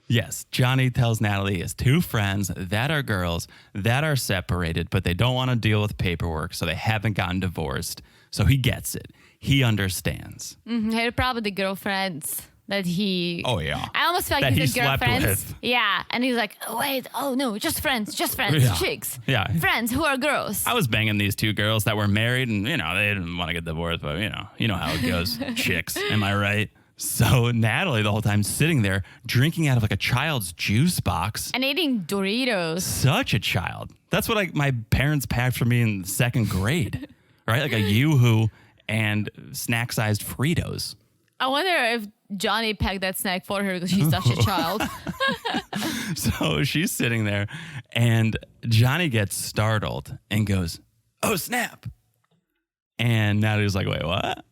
yes, Johnny tells Natalie he has two friends that are girls that are separated, but they don't want to deal with paperwork, so they haven't gotten divorced. So he gets it. He understands. They're probably the girlfriends that he... Oh, yeah. I almost feel like That he he said slept girlfriends. with. Yeah. And he's like, oh, wait. Oh, no. Just friends. Yeah. Chicks. Yeah. Friends who are girls. I was banging these two girls that were married and, they didn't want to get divorced, but, you know how it goes. Chicks. Am I right? So Natalie the whole time sitting there drinking out of like a child's juice box. And eating Doritos. Such a child. That's what my parents packed for me in second grade, right? Like a Yoo-Hoo and snack-sized Fritos. I wonder if Johnny packed that snack for her because she's such a child. So she's sitting there and Johnny gets startled and goes, oh, snap. And Natalie's like, wait, what?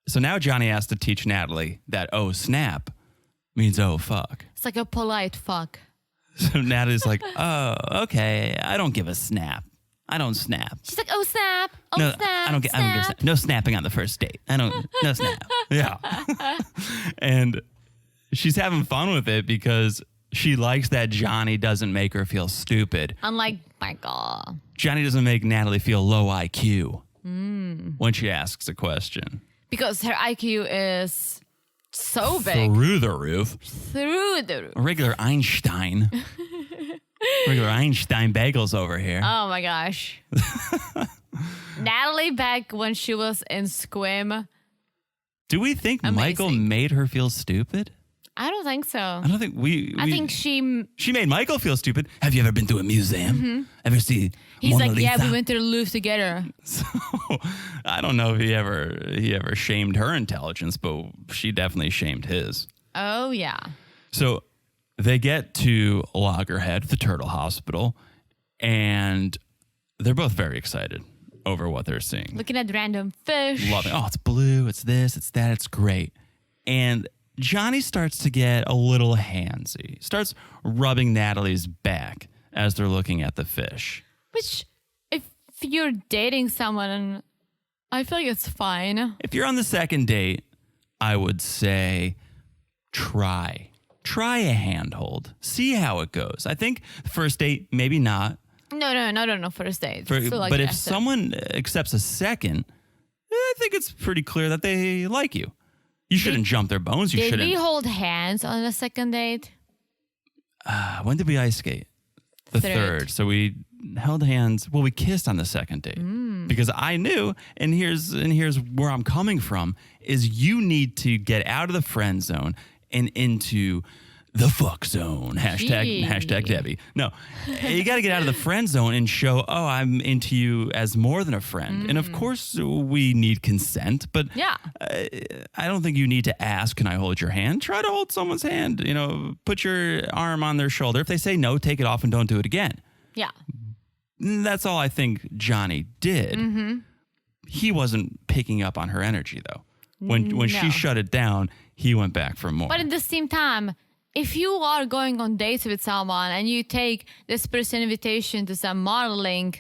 So now Johnny has to teach Natalie that, oh, snap means, oh, fuck. It's like a polite fuck. So Natalie's like, oh, okay, I don't give a snap. I don't snap. She's like, oh, snap. Oh, No, snap. I don't give a snap. No snapping on the first date. No snap. Yeah. And she's having fun with it because she likes that Johnny doesn't make her feel stupid. Unlike Michael. Johnny doesn't make Natalie feel low IQ when she asks a question. Because her IQ is so big. Through the roof. Through the roof. A regular Einstein. Regular Einstein bagels over here. Oh my gosh. Natalie back when she was in Squim. Do we think Amazing. Michael made her feel stupid? I don't think so. I don't think I think she made Michael feel stupid. Have you ever been to a museum? Ever see he's Mona like, Lisa? yeah, we went to the Louvre together. So I don't know if he ever shamed her intelligence, but she definitely shamed his. Oh yeah. So they get to Loggerhead, the turtle hospital, and they're both very excited over what they're seeing. Looking at random fish. Loving, oh, it's blue, it's this, it's that, it's great. And Johnny starts to get a little handsy, starts rubbing Natalie's back as they're looking at the fish. Which, if you're dating someone, I feel like it's fine. If you're on the second date, I would say try a handhold. See how it goes. I think the first date, maybe not. No, first date. So like but if acid. someone accepts a second, I think it's pretty clear that they like you. You shouldn't jump their bones. You Did shouldn't. we hold hands on the second date? When did we ice skate? The third. So we held hands. Well, we kissed on the second date because I knew. And here's where I'm coming from: is you need to get out of the friend zone and into the fuck zone. Hashtag Debbie. No, you got to get out of the friend zone and show, oh, I'm into you as more than a friend. And of course, we need consent, but Yeah. I don't think you need to ask, can I hold your hand? Try to hold someone's hand. Put your arm on their shoulder. If they say no, take it off and don't do it again. Yeah. That's all I think Johnny did. He wasn't picking up on her energy, though. When she No. shut it down, he went back for more. But at the same time, if you are going on dates with someone and you take this person invitation to some modeling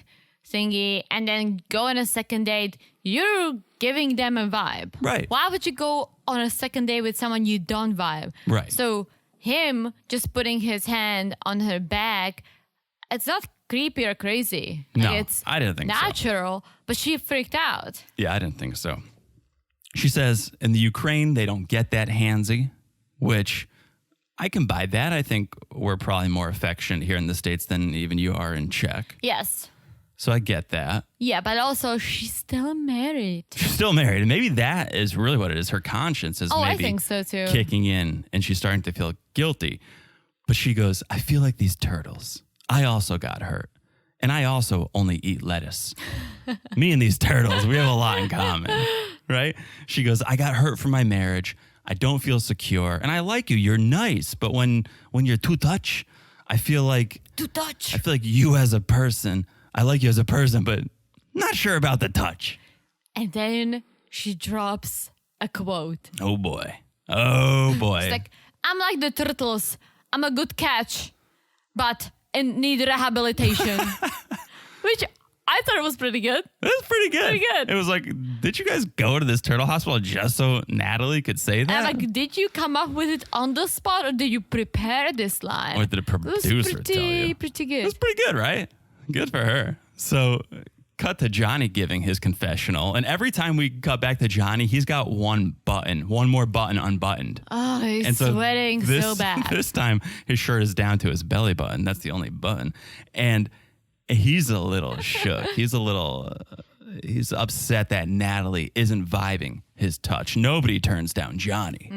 thingy and then go on a second date, you're giving them a vibe. Right. Why would you go on a second date with someone you don't vibe? Right. So him just putting his hand on her back, it's not creepy or crazy. No, it's I didn't think so. natural, but she freaked out. Yeah, I didn't think so. She says in the Ukraine, they don't get that handsy, which I can buy that. I think we're probably more affectionate here in the States than even you are in Czech. Yes. So I get that. Yeah, but also she's still married. She's still married. And maybe that is really what it is. Her conscience is Oh, I maybe think so too. kicking in and she's starting to feel guilty. But she goes, I feel like these turtles. I also got hurt. And I also only eat lettuce. Me and these turtles, we have a lot in common, right? She goes, I got hurt from my marriage. I don't feel secure. And I like you. You're nice. But when you're too touch, I feel like you as a person, I like you as a person, but not sure about the touch. And then she drops a quote. Oh boy. Oh boy. It's like, I'm like the turtles. I'm a good catch, but need rehabilitation. Which I thought it was pretty good. It was pretty good. Pretty good. It was like, did you guys go to this turtle hospital just so Natalie could say that? And I'm like, did you come up with it on the spot or did you prepare this line? Or did the producer tell you? Pretty good. It was pretty good, right? Good for her. So cut to Johnny giving his confessional. And every time we cut back to Johnny, he's got one more button unbuttoned. Oh, he's sweating so bad. This time, his shirt is down to his belly button. That's the only button. And he's a little shook. He's he's upset that Natalie isn't vibing his touch. Nobody turns down Johnny.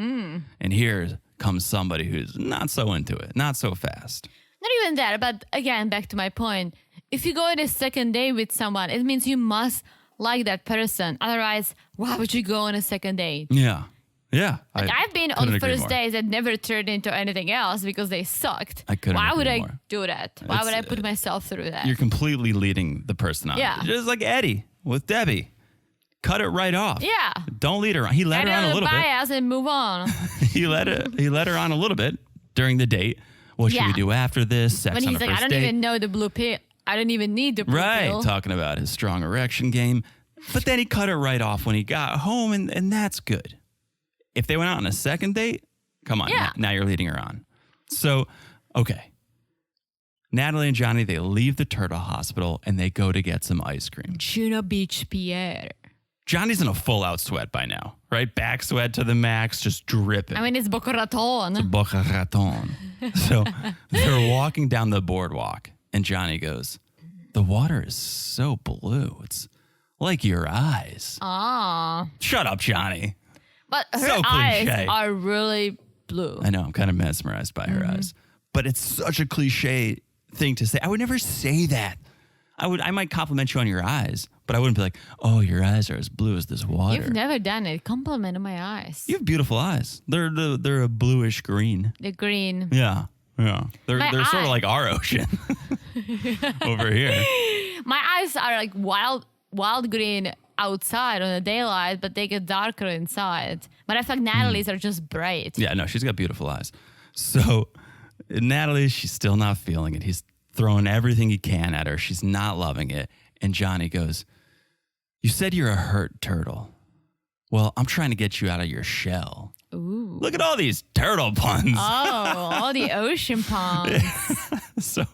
And here comes somebody who's not so into it, not so fast. Not even that, but again, back to my point. If you go on a second date with someone, it means you must like that person. Otherwise, why would you go on a second date? Yeah. Yeah. Like I've been on first dates that never turned into anything else because they sucked. Why would I do that? Why would I put myself through that? You're completely leading the person on. Yeah. Just like Eddie with Debbie. Cut it right off. Yeah. Don't lead her on. He led her on a little bit. Bias and move on. he led her on a little bit during the date. What should we do after this? Sex when on he's a like, first I don't even know the blue pill. I don't even need the blue pill. Right. Talking about his strong erection game. But then he cut it right off when he got home, and that's good. If they went out on a second date, come on. Yeah. Now you're leading her on. So, okay. Natalie and Johnny, they leave the turtle hospital and they go to get some ice cream. Juno Beach, Pierre. Johnny's in a full out sweat by now, right? Back sweat to the max, just dripping. I mean, it's Boca Raton. Boca Raton. So they're walking down the boardwalk and Johnny goes, the water is so blue. It's like your eyes. Ah. Shut up, Johnny. But her So eyes cliche. are really blue. I know, I'm kind of mesmerized by her eyes. But it's such a cliche thing to say. I would never say that. I might compliment you on your eyes, but I wouldn't be like, oh, your eyes are as blue as this water. You've never done it. Compliment on my eyes. You have beautiful eyes. They're a bluish green. The green. Yeah. Yeah. They're sort of like our ocean over here. My eyes are like wild green outside on the daylight, but they get darker inside. But I feel like Natalie's are just bright. Yeah, no, she's got beautiful eyes. So Natalie, she's still not feeling it. He's throwing everything he can at her. She's not loving it. And Johnny goes, you said you're a hurt turtle. Well, I'm trying to get you out of your shell. Ooh. Look at all these turtle puns. Oh, all the ocean puns. So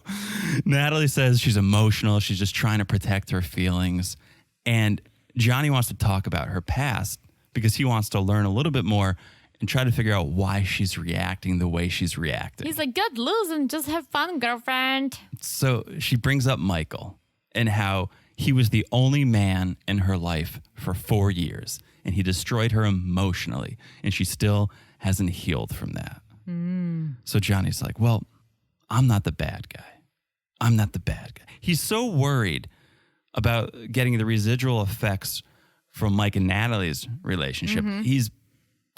Natalie says she's emotional. She's just trying to protect her feelings. And Johnny wants to talk about her past because he wants to learn a little bit more and try to figure out why she's reacting the way she's reacting. He's like, get loose and just have fun, girlfriend. So she brings up Michael and how he was the only man in her life for 4 years and he destroyed her emotionally and she still hasn't healed from that. So Johnny's like, well, I'm not the bad guy. I'm not the bad guy. He's so worried about getting the residual effects from Mike and Natalie's relationship. He's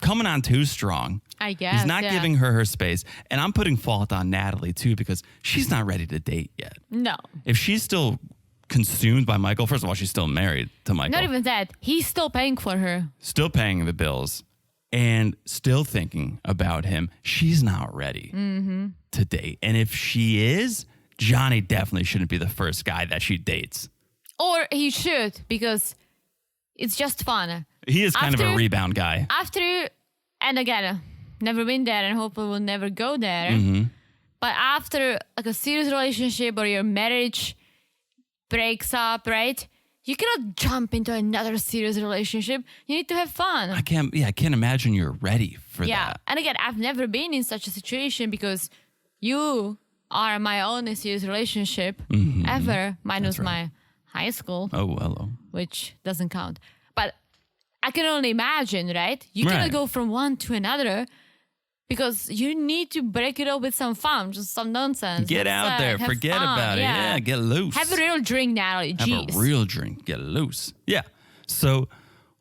coming on too strong. I guess. He's not giving her space. And I'm putting fault on Natalie too because she's not ready to date yet. No. If she's still consumed by Michael, first of all, she's still married to Michael. Not even that. He's still paying for her. Still paying the bills and still thinking about him. She's not ready to date. And if she is, Johnny definitely shouldn't be the first guy that she dates. Or he should because it's just fun. He is kind of a rebound guy. And again, never been there and hopefully will never go there. But after like a serious relationship or your marriage breaks up, right? You cannot jump into another serious relationship. You need to have fun. I can't imagine you're ready for that. And again, I've never been in such a situation because you are my only serious relationship ever, minus my high school. Oh, hello. Which doesn't count. But I can only imagine, right? You cannot go from one to another Because you need to break it up with some fun, just some nonsense. Get out there. have Forget fun. about it. Yeah, get loose. Have a real drink, Natalie. Have Jeez. a real drink. Get loose. Yeah. So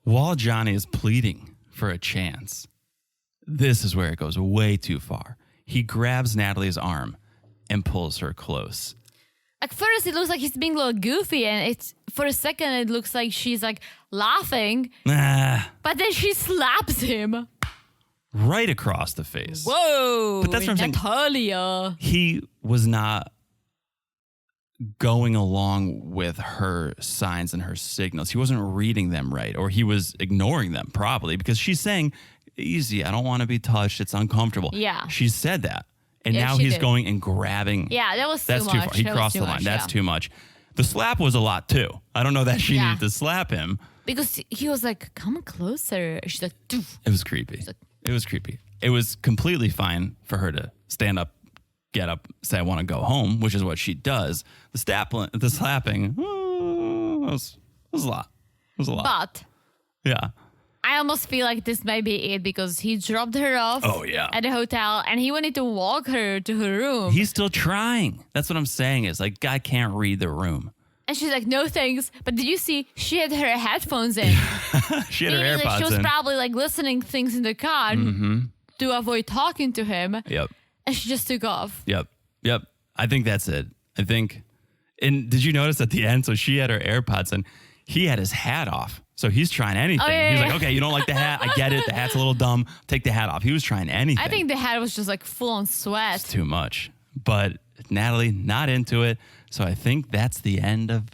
while Johnny is pleading for a chance, this is where it goes way too far. He grabs Natalie's arm and pulls her close. At first, it looks like he's being a little goofy, and it's for a second it looks like she's like laughing, but then she slaps him. Right across the face. Whoa! But that's what I'm saying. Natalia. He was not going along with her signs and her signals. He wasn't reading them right, or he was ignoring them probably because she's saying, easy, I don't want to be touched. It's uncomfortable. Yeah. She said that. And Yeah, now she he's did. going and grabbing. Yeah, that was That's too too much. far. He That was crossed too the line. much, That's yeah. too much. The slap was a lot too. I don't know that she Yeah. needed to slap him. Because he was like, come closer. She's like, "Doof." It was creepy. It was creepy. It was completely fine for her to stand up, get up, say, I want to go home, which is what she does. The slapping, it was a lot. It was a lot. But Yeah. I almost feel like this might be it because he dropped her off Oh, yeah. at the hotel and he wanted to walk her to her room. He's still trying. That's what I'm saying is like, guy can't read the room. And she's like, no thanks. But did you see she had her headphones in? She had her Meaning that AirPods she was in. probably like listening things in the car to avoid talking to him. Yep. And she just took off. Yep. I think that's it. I think. And did you notice at the end? So she had her AirPods and he had his hat off. So he's trying anything. Oh, yeah, He's yeah. like, okay, you don't like the hat. I get it. The hat's a little dumb. Take the hat off. He was trying anything. I think the hat was just like full on sweat. Too much. But Natalie, not into it. So I think that's the end of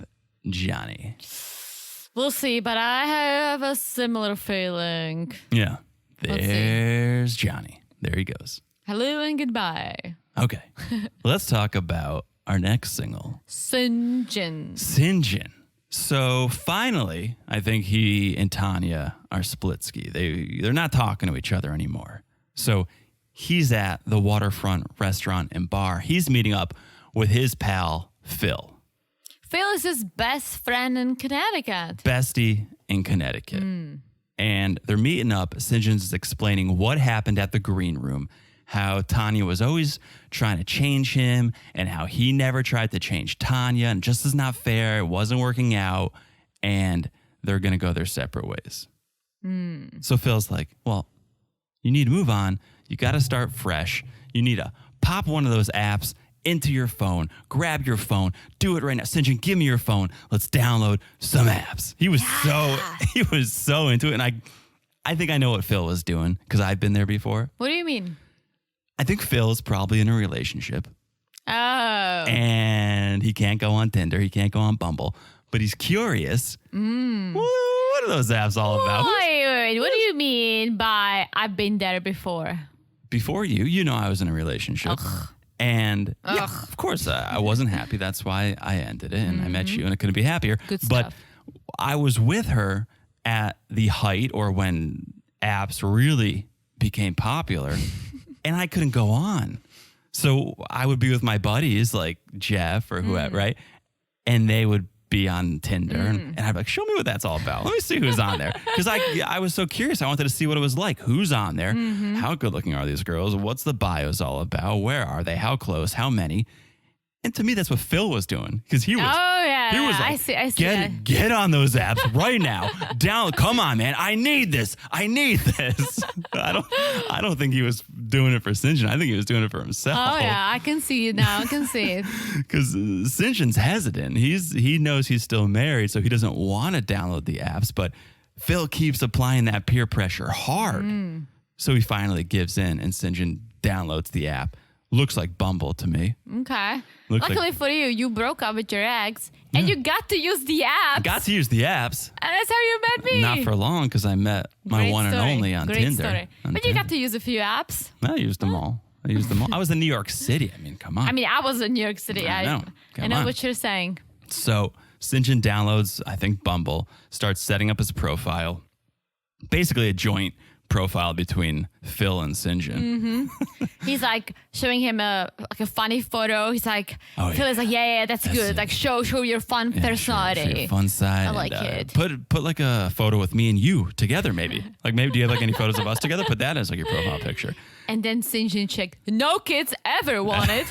Johnny. We'll see, but I have a similar feeling. Yeah. Let's see. There's Johnny. There he goes. Hello and goodbye. Okay. Let's talk about our next single. Sinjin. So finally, I think he and Tanya are splitsky. They're not talking to each other anymore. So he's at the waterfront restaurant and bar. He's meeting up with his pal, Phil. Phil is his best friend in Connecticut. Bestie in Connecticut. And they're meeting up. Sinjin's explaining what happened at the green room, how Tanya was always trying to change him and how he never tried to change Tanya and just is not fair. It wasn't working out and they're going to go their separate ways. So Phil's like, well, you need to move on. You got to start fresh. You need to pop one of those apps into your phone, grab your phone, do it right now. Sinjin, give me your phone. Let's download some apps. He was so into it. And I think I know what Phil was doing because I've been there before. What do you mean? I think Phil's probably in a relationship Oh. and he can't go on Tinder. He can't go on Bumble, but he's curious. What are those apps all about? Wait, what do you mean by I've been there before? Before you know I was in a relationship. And yeah, of course, I wasn't happy. That's why I ended it. And I met you and I couldn't be happier. Good But stuff. I was with her at the height or when apps really became popular and I couldn't go on. So I would be with my buddies like Jeff or whoever, right? And they would be on Tinder and I'd be like, show me what that's all about. Let me see who's on there. Because I was so curious. I wanted to see what it was like. Who's on there? How good looking are these girls? What's the bios all about? Where are they? How close? How many? And to me, that's what Phil was doing because he was. Oh, yeah. He was yeah, like, I see. Get on those apps right now. Come on, man. I need this. I don't think he was doing it for Sinjin. I think he was doing it for himself. Oh, yeah. I can see it now. I can see it. Because Sinjin's hesitant. He knows he's still married, so he doesn't want to download the apps. But Phil keeps applying that peer pressure hard. So he finally gives in, and Sinjin downloads the app. Looks like Bumble to me. Okay. Looks Luckily for you, you broke up with your ex and you got to use the app. Got to use the apps. And that's how you met me. Not for long because I met my Great one story. and only on Great Tinder. Story. On But you got Tinder. to use a few apps. I used them all. I was in New York City. I mean, come on. I mean, I was in New York City. I know. I Come know on. what you're saying. So Sinjin downloads, I think, Bumble, starts setting up his profile. Basically a joint profile between Phil and Sinjin. He's like showing him a funny photo. He's like, Oh, Phil yeah. is like, yeah, that's good. it. Like show your fun Yeah, personality. Show your fun side. I like and, it. Put like a photo with me and you together, maybe. Like maybe do you have like any photos of us together? Put that as like your profile picture. And then Sinjin checked. No kids ever wanted.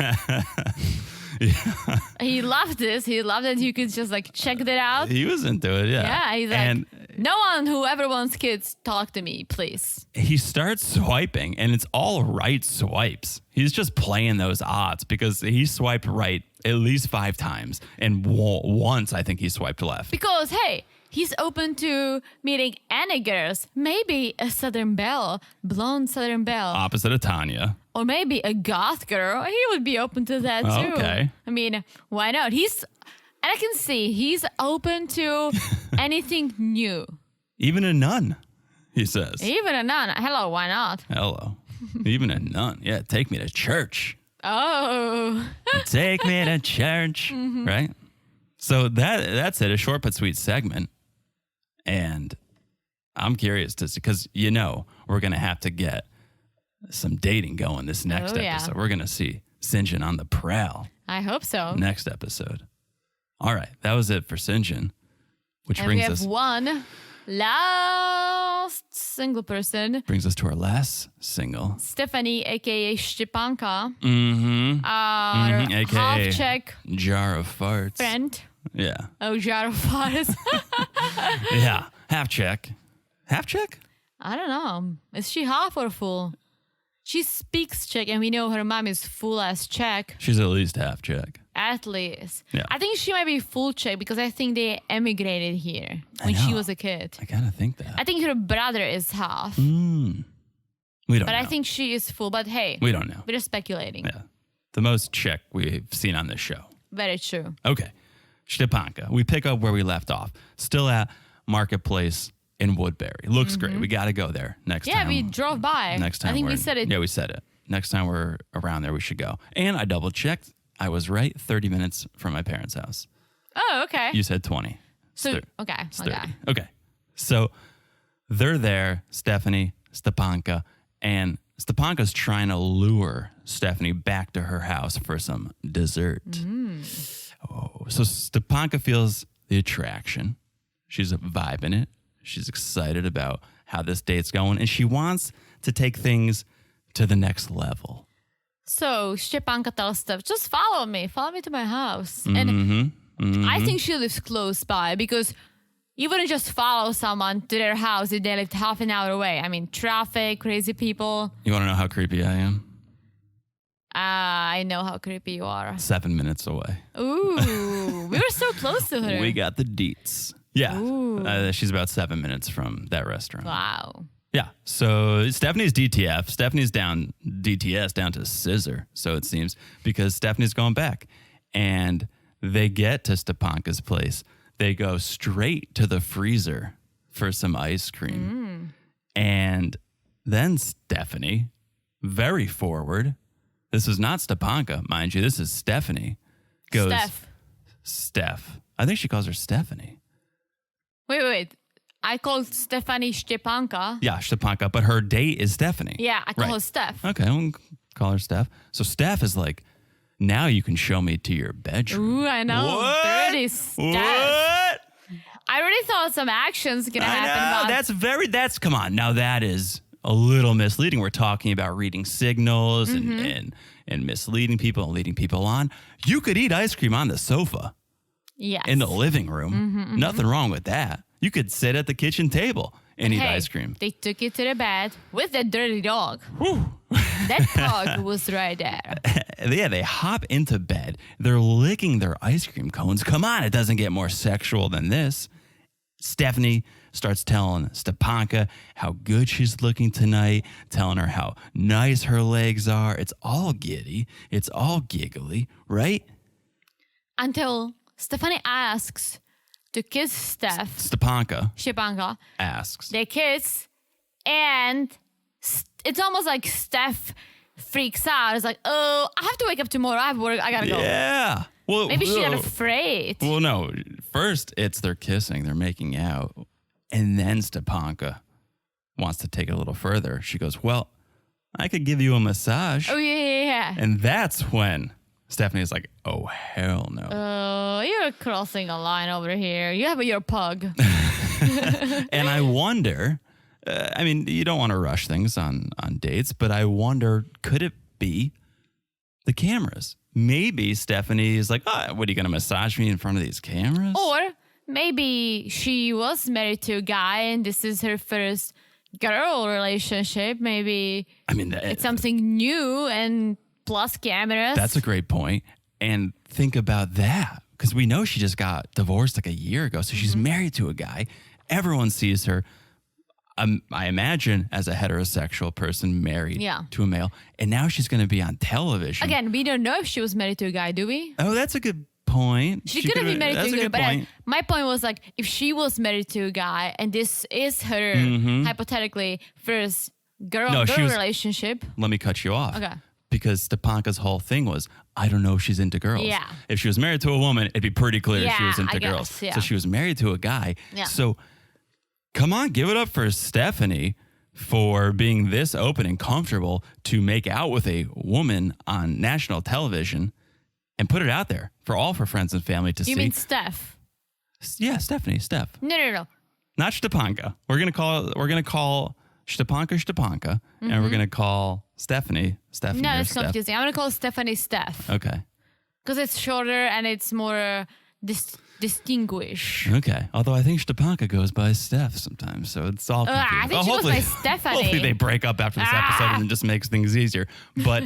He loved this. He loved that you could just like check that out. He was into it, yeah. Yeah, he's like, and no one who ever wants kids, talk to me, please. he starts swiping, and it's all right swipes. He's just playing those odds because he swiped right at least 5 times, and once I think he swiped left. Because, hey, he's open to meeting any girls. Maybe a Southern Belle, blonde Southern Belle. Opposite of Tanya. Or maybe a goth girl. He would be open to that too. Okay. I mean, why not? And I can see he's open to anything new. Even a nun, he says. Even a nun. Hello, why not? Hello. Even a nun. Yeah, take me to church. Oh. Take me to church. Right? So that's it, a short but sweet segment. And I'm curious to see, because we're going to have to get some dating going this next episode. We're going to see Sinjin on the prowl. I hope so. Next episode. All right, that was it for Sinjin, which And brings we have us one last single person. Brings us to our last single. Stephanie, aka Stepanka. AKA Half Czech jar of farts. friend. Yeah. Oh, jar of farts. Yeah. Half Czech. Half Czech? I don't know. Is she half or full? She speaks Czech, and we know her mom is full as Czech. She's at least half Czech. At least. Yeah. I think she might be full Czech because I think they emigrated here when she was a kid. I kind of think that. I think her brother is half. We don't know. But I think she is full. But hey, we don't know. we're just speculating. Yeah. The most Czech we've seen on this show. Very true. Okay. Stepanka. We pick up where we left off. Still at Marketplace in Woodbury. Looks great. We got to go there next time. Yeah, we drove by. Next time I think we're we said it. Yeah, we said it. Next time we're around there, we should go. And I double checked. I was right. 30 minutes from my parents' house. Oh, okay. You said 20. So, okay. It's 30. Okay. So they're there, Stephanie, Stepanka, and Stepanka's trying to lure Stephanie back to her house for some dessert. Oh, so Stepanka feels the attraction. She's vibing it. She's excited about how this date's going, and she wants to take things to the next level. So Stepanka tells Steph, just follow me to my house. And I think she lives close by because you wouldn't just follow someone to their house if they lived half an hour away. I mean, traffic, crazy people. You want to know how creepy I am? I know how creepy you are. 7 minutes away. Ooh, we were so close to her. We got the deets. Yeah. She's about 7 minutes from that restaurant. Wow. Yeah. So Stephanie's DTF. Stephanie's down DTS, down to scissor, so it seems, because Stephanie's going back. And they get to Stepanka's place. They go straight to the freezer for some ice cream. And then Stephanie, very forward. This is not Stepanka, mind you. This is Stephanie. Goes Steph. I think she calls her Stephanie. Wait. I called Stephanie Stepanka. Yeah, Stepanka, but her date is Stephanie. Yeah, I call her Steph. Okay, we'll call her Steph. So Steph is like, now you can show me to your bedroom. Ooh, I know. What? Dirty Steph. What? I already thought some action's gonna happen. That's come on. Now that is a little misleading. We're talking about reading signals and misleading people and leading people on. You could eat ice cream on the sofa. Yes. In the living room. Nothing wrong with that. You could sit at the kitchen table and eat ice cream. They took you to the bed with that dirty dog. That dog was right there. Yeah, they hop into bed. They're licking their ice cream cones. Come on, it doesn't get more sexual than this. Stephanie starts telling Stepanka how good she's looking tonight, telling her how nice her legs are. It's all giddy. It's all giggly, right? Until Stephanie asks to kiss Stepanka asks. They kiss, and it's almost like Steph freaks out. It's like, oh, I have to wake up tomorrow. I have work. I gotta go. Yeah. Well, maybe she got afraid. Well, no. First, it's they're kissing. They're making out. And then Stepanka wants to take it a little further. She goes, well, I could give you a massage. Oh, yeah. And that's when Stephanie's like, oh, hell no. Oh, you're crossing a line over here. You have your pug. And I wonder, I mean, you don't want to rush things on dates, but I wonder, could it be the cameras? Maybe Stephanie is like, oh, what, are you going to massage me in front of these cameras? Or maybe she was married to a guy and this is her first girl relationship. Maybe I mean, it's something new and plus cameras. That's a great point. And think about that, because we know she just got divorced like a year ago. So she's married to a guy. Everyone sees her. I imagine as a heterosexual person married to a male. And now she's going to be on television. Again, we don't know if she was married to a guy, do we? Oh, that's a good point. She could have been married to a guy. But my point was like, if she was married to a guy and this is her hypothetically first girl relationship. Let me cut you off. Okay. Because Stepanka's whole thing was, I don't know if she's into girls. Yeah. If she was married to a woman, it'd be pretty clear she was into girls. Guess, yeah. So she was married to a guy. Yeah. So come on, give it up for Stephanie for being this open and comfortable to make out with a woman on national television and put it out there for all of her friends and family to see. You mean Steph? Yeah, Stephanie, Steph. No. Not Stepanka. We're gonna call Stepanka, and we're gonna call Stephanie. No, it's confusing. I'm gonna call Stephanie Steph. Okay. Because it's shorter and it's more distinguished. Okay. Although I think Stepanka goes by Steph sometimes, so it's all confusing. I think she goes by Stephanie. Hopefully they break up after this episode and it just makes things easier. But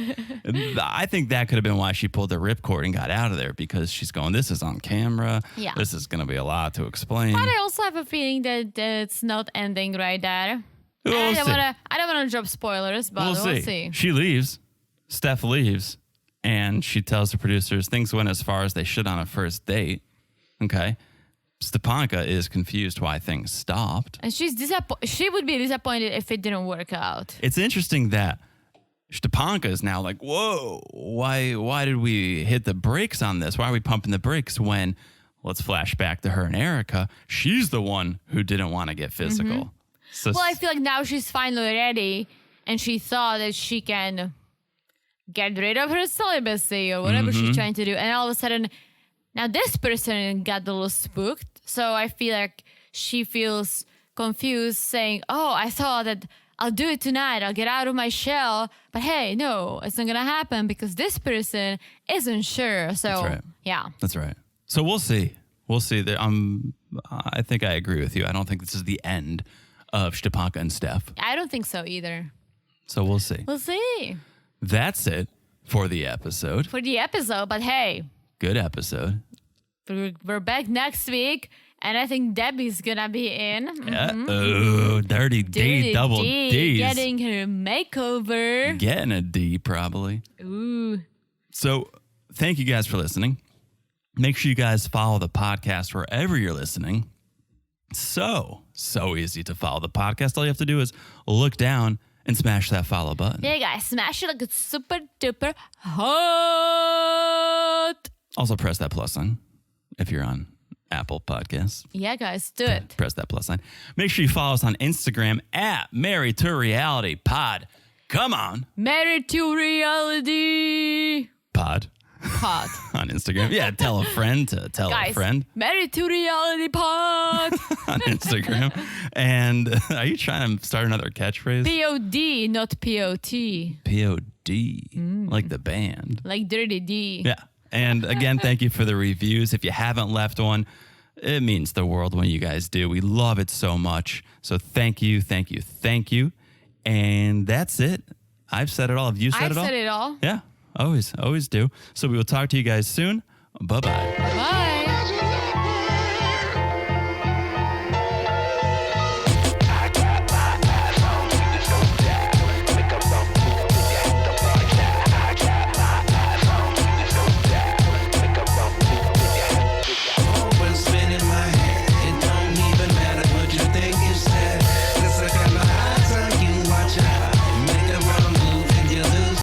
I think that could have been why she pulled the ripcord and got out of there, because she's going, this is on camera. Yeah. This is going to be a lot to explain. But I also have a feeling that it's not ending right there. I don't want to drop spoilers, but we'll see. She leaves. Steph leaves. And she tells the producers things went as far as they should on a first date. Okay. Stepanka is confused why things stopped. And she would be disappointed if it didn't work out. It's interesting that Stepanka is now like, whoa, why did we hit the brakes on this? Why are we pumping the brakes when, let's flash back to her and Erica, she's the one who didn't want to get physical. So, well, I feel like now she's finally ready and she thought that she can get rid of her celibacy or whatever she's trying to do. And all of a sudden, now this person got a little spooked. So I feel like she feels confused saying, oh, I thought that I'll do it tonight. I'll get out of my shell. But hey, no, it's not going to happen because this person isn't sure. So, that's right. Yeah. That's right. So we'll see. We'll see. I think I agree with you. I don't think this is the end of Stepanka and Steph. I don't think so either. So we'll see. We'll see. That's it for the episode. But hey. Good episode. We're back next week, and I think Debbie's gonna be in. Oh, dirty D, double D's. Getting her makeover. Getting a D, probably. Ooh. So thank you guys for listening. Make sure you guys follow the podcast wherever you're listening. So easy to follow the podcast. All you have to do is look down and smash that follow button. Yeah, guys, smash it like it's super duper hot. Also press that plus sign if you're on Apple Podcasts. Yeah, guys, do it. Press that plus sign. Make sure you follow us on Instagram at Married to Reality Pod. Come on. Married to Reality Pod. On Instagram. Yeah, tell a friend to tell a friend. Married to Reality Pod. On Instagram. And are you trying to start another catchphrase? P-O-D, not P-O-T. P-O-D. Like the band. Like Dirty D. Yeah. And again, thank you for the reviews. If you haven't left one, it means the world when you guys do. We love it so much. So thank you. And that's it. I've said it all. Have you said it all? I've said it all. Yeah. Always do. So we will talk to you guys soon. Bye-bye. Bye.